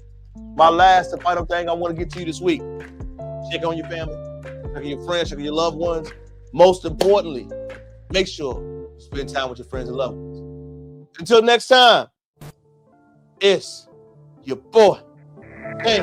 My last and final thing I want to get to you this week. Check on your family, check on your friends, check on your loved ones. Most importantly, make sure you spend time with your friends and loved ones. Until next time, it's your boy. Hey.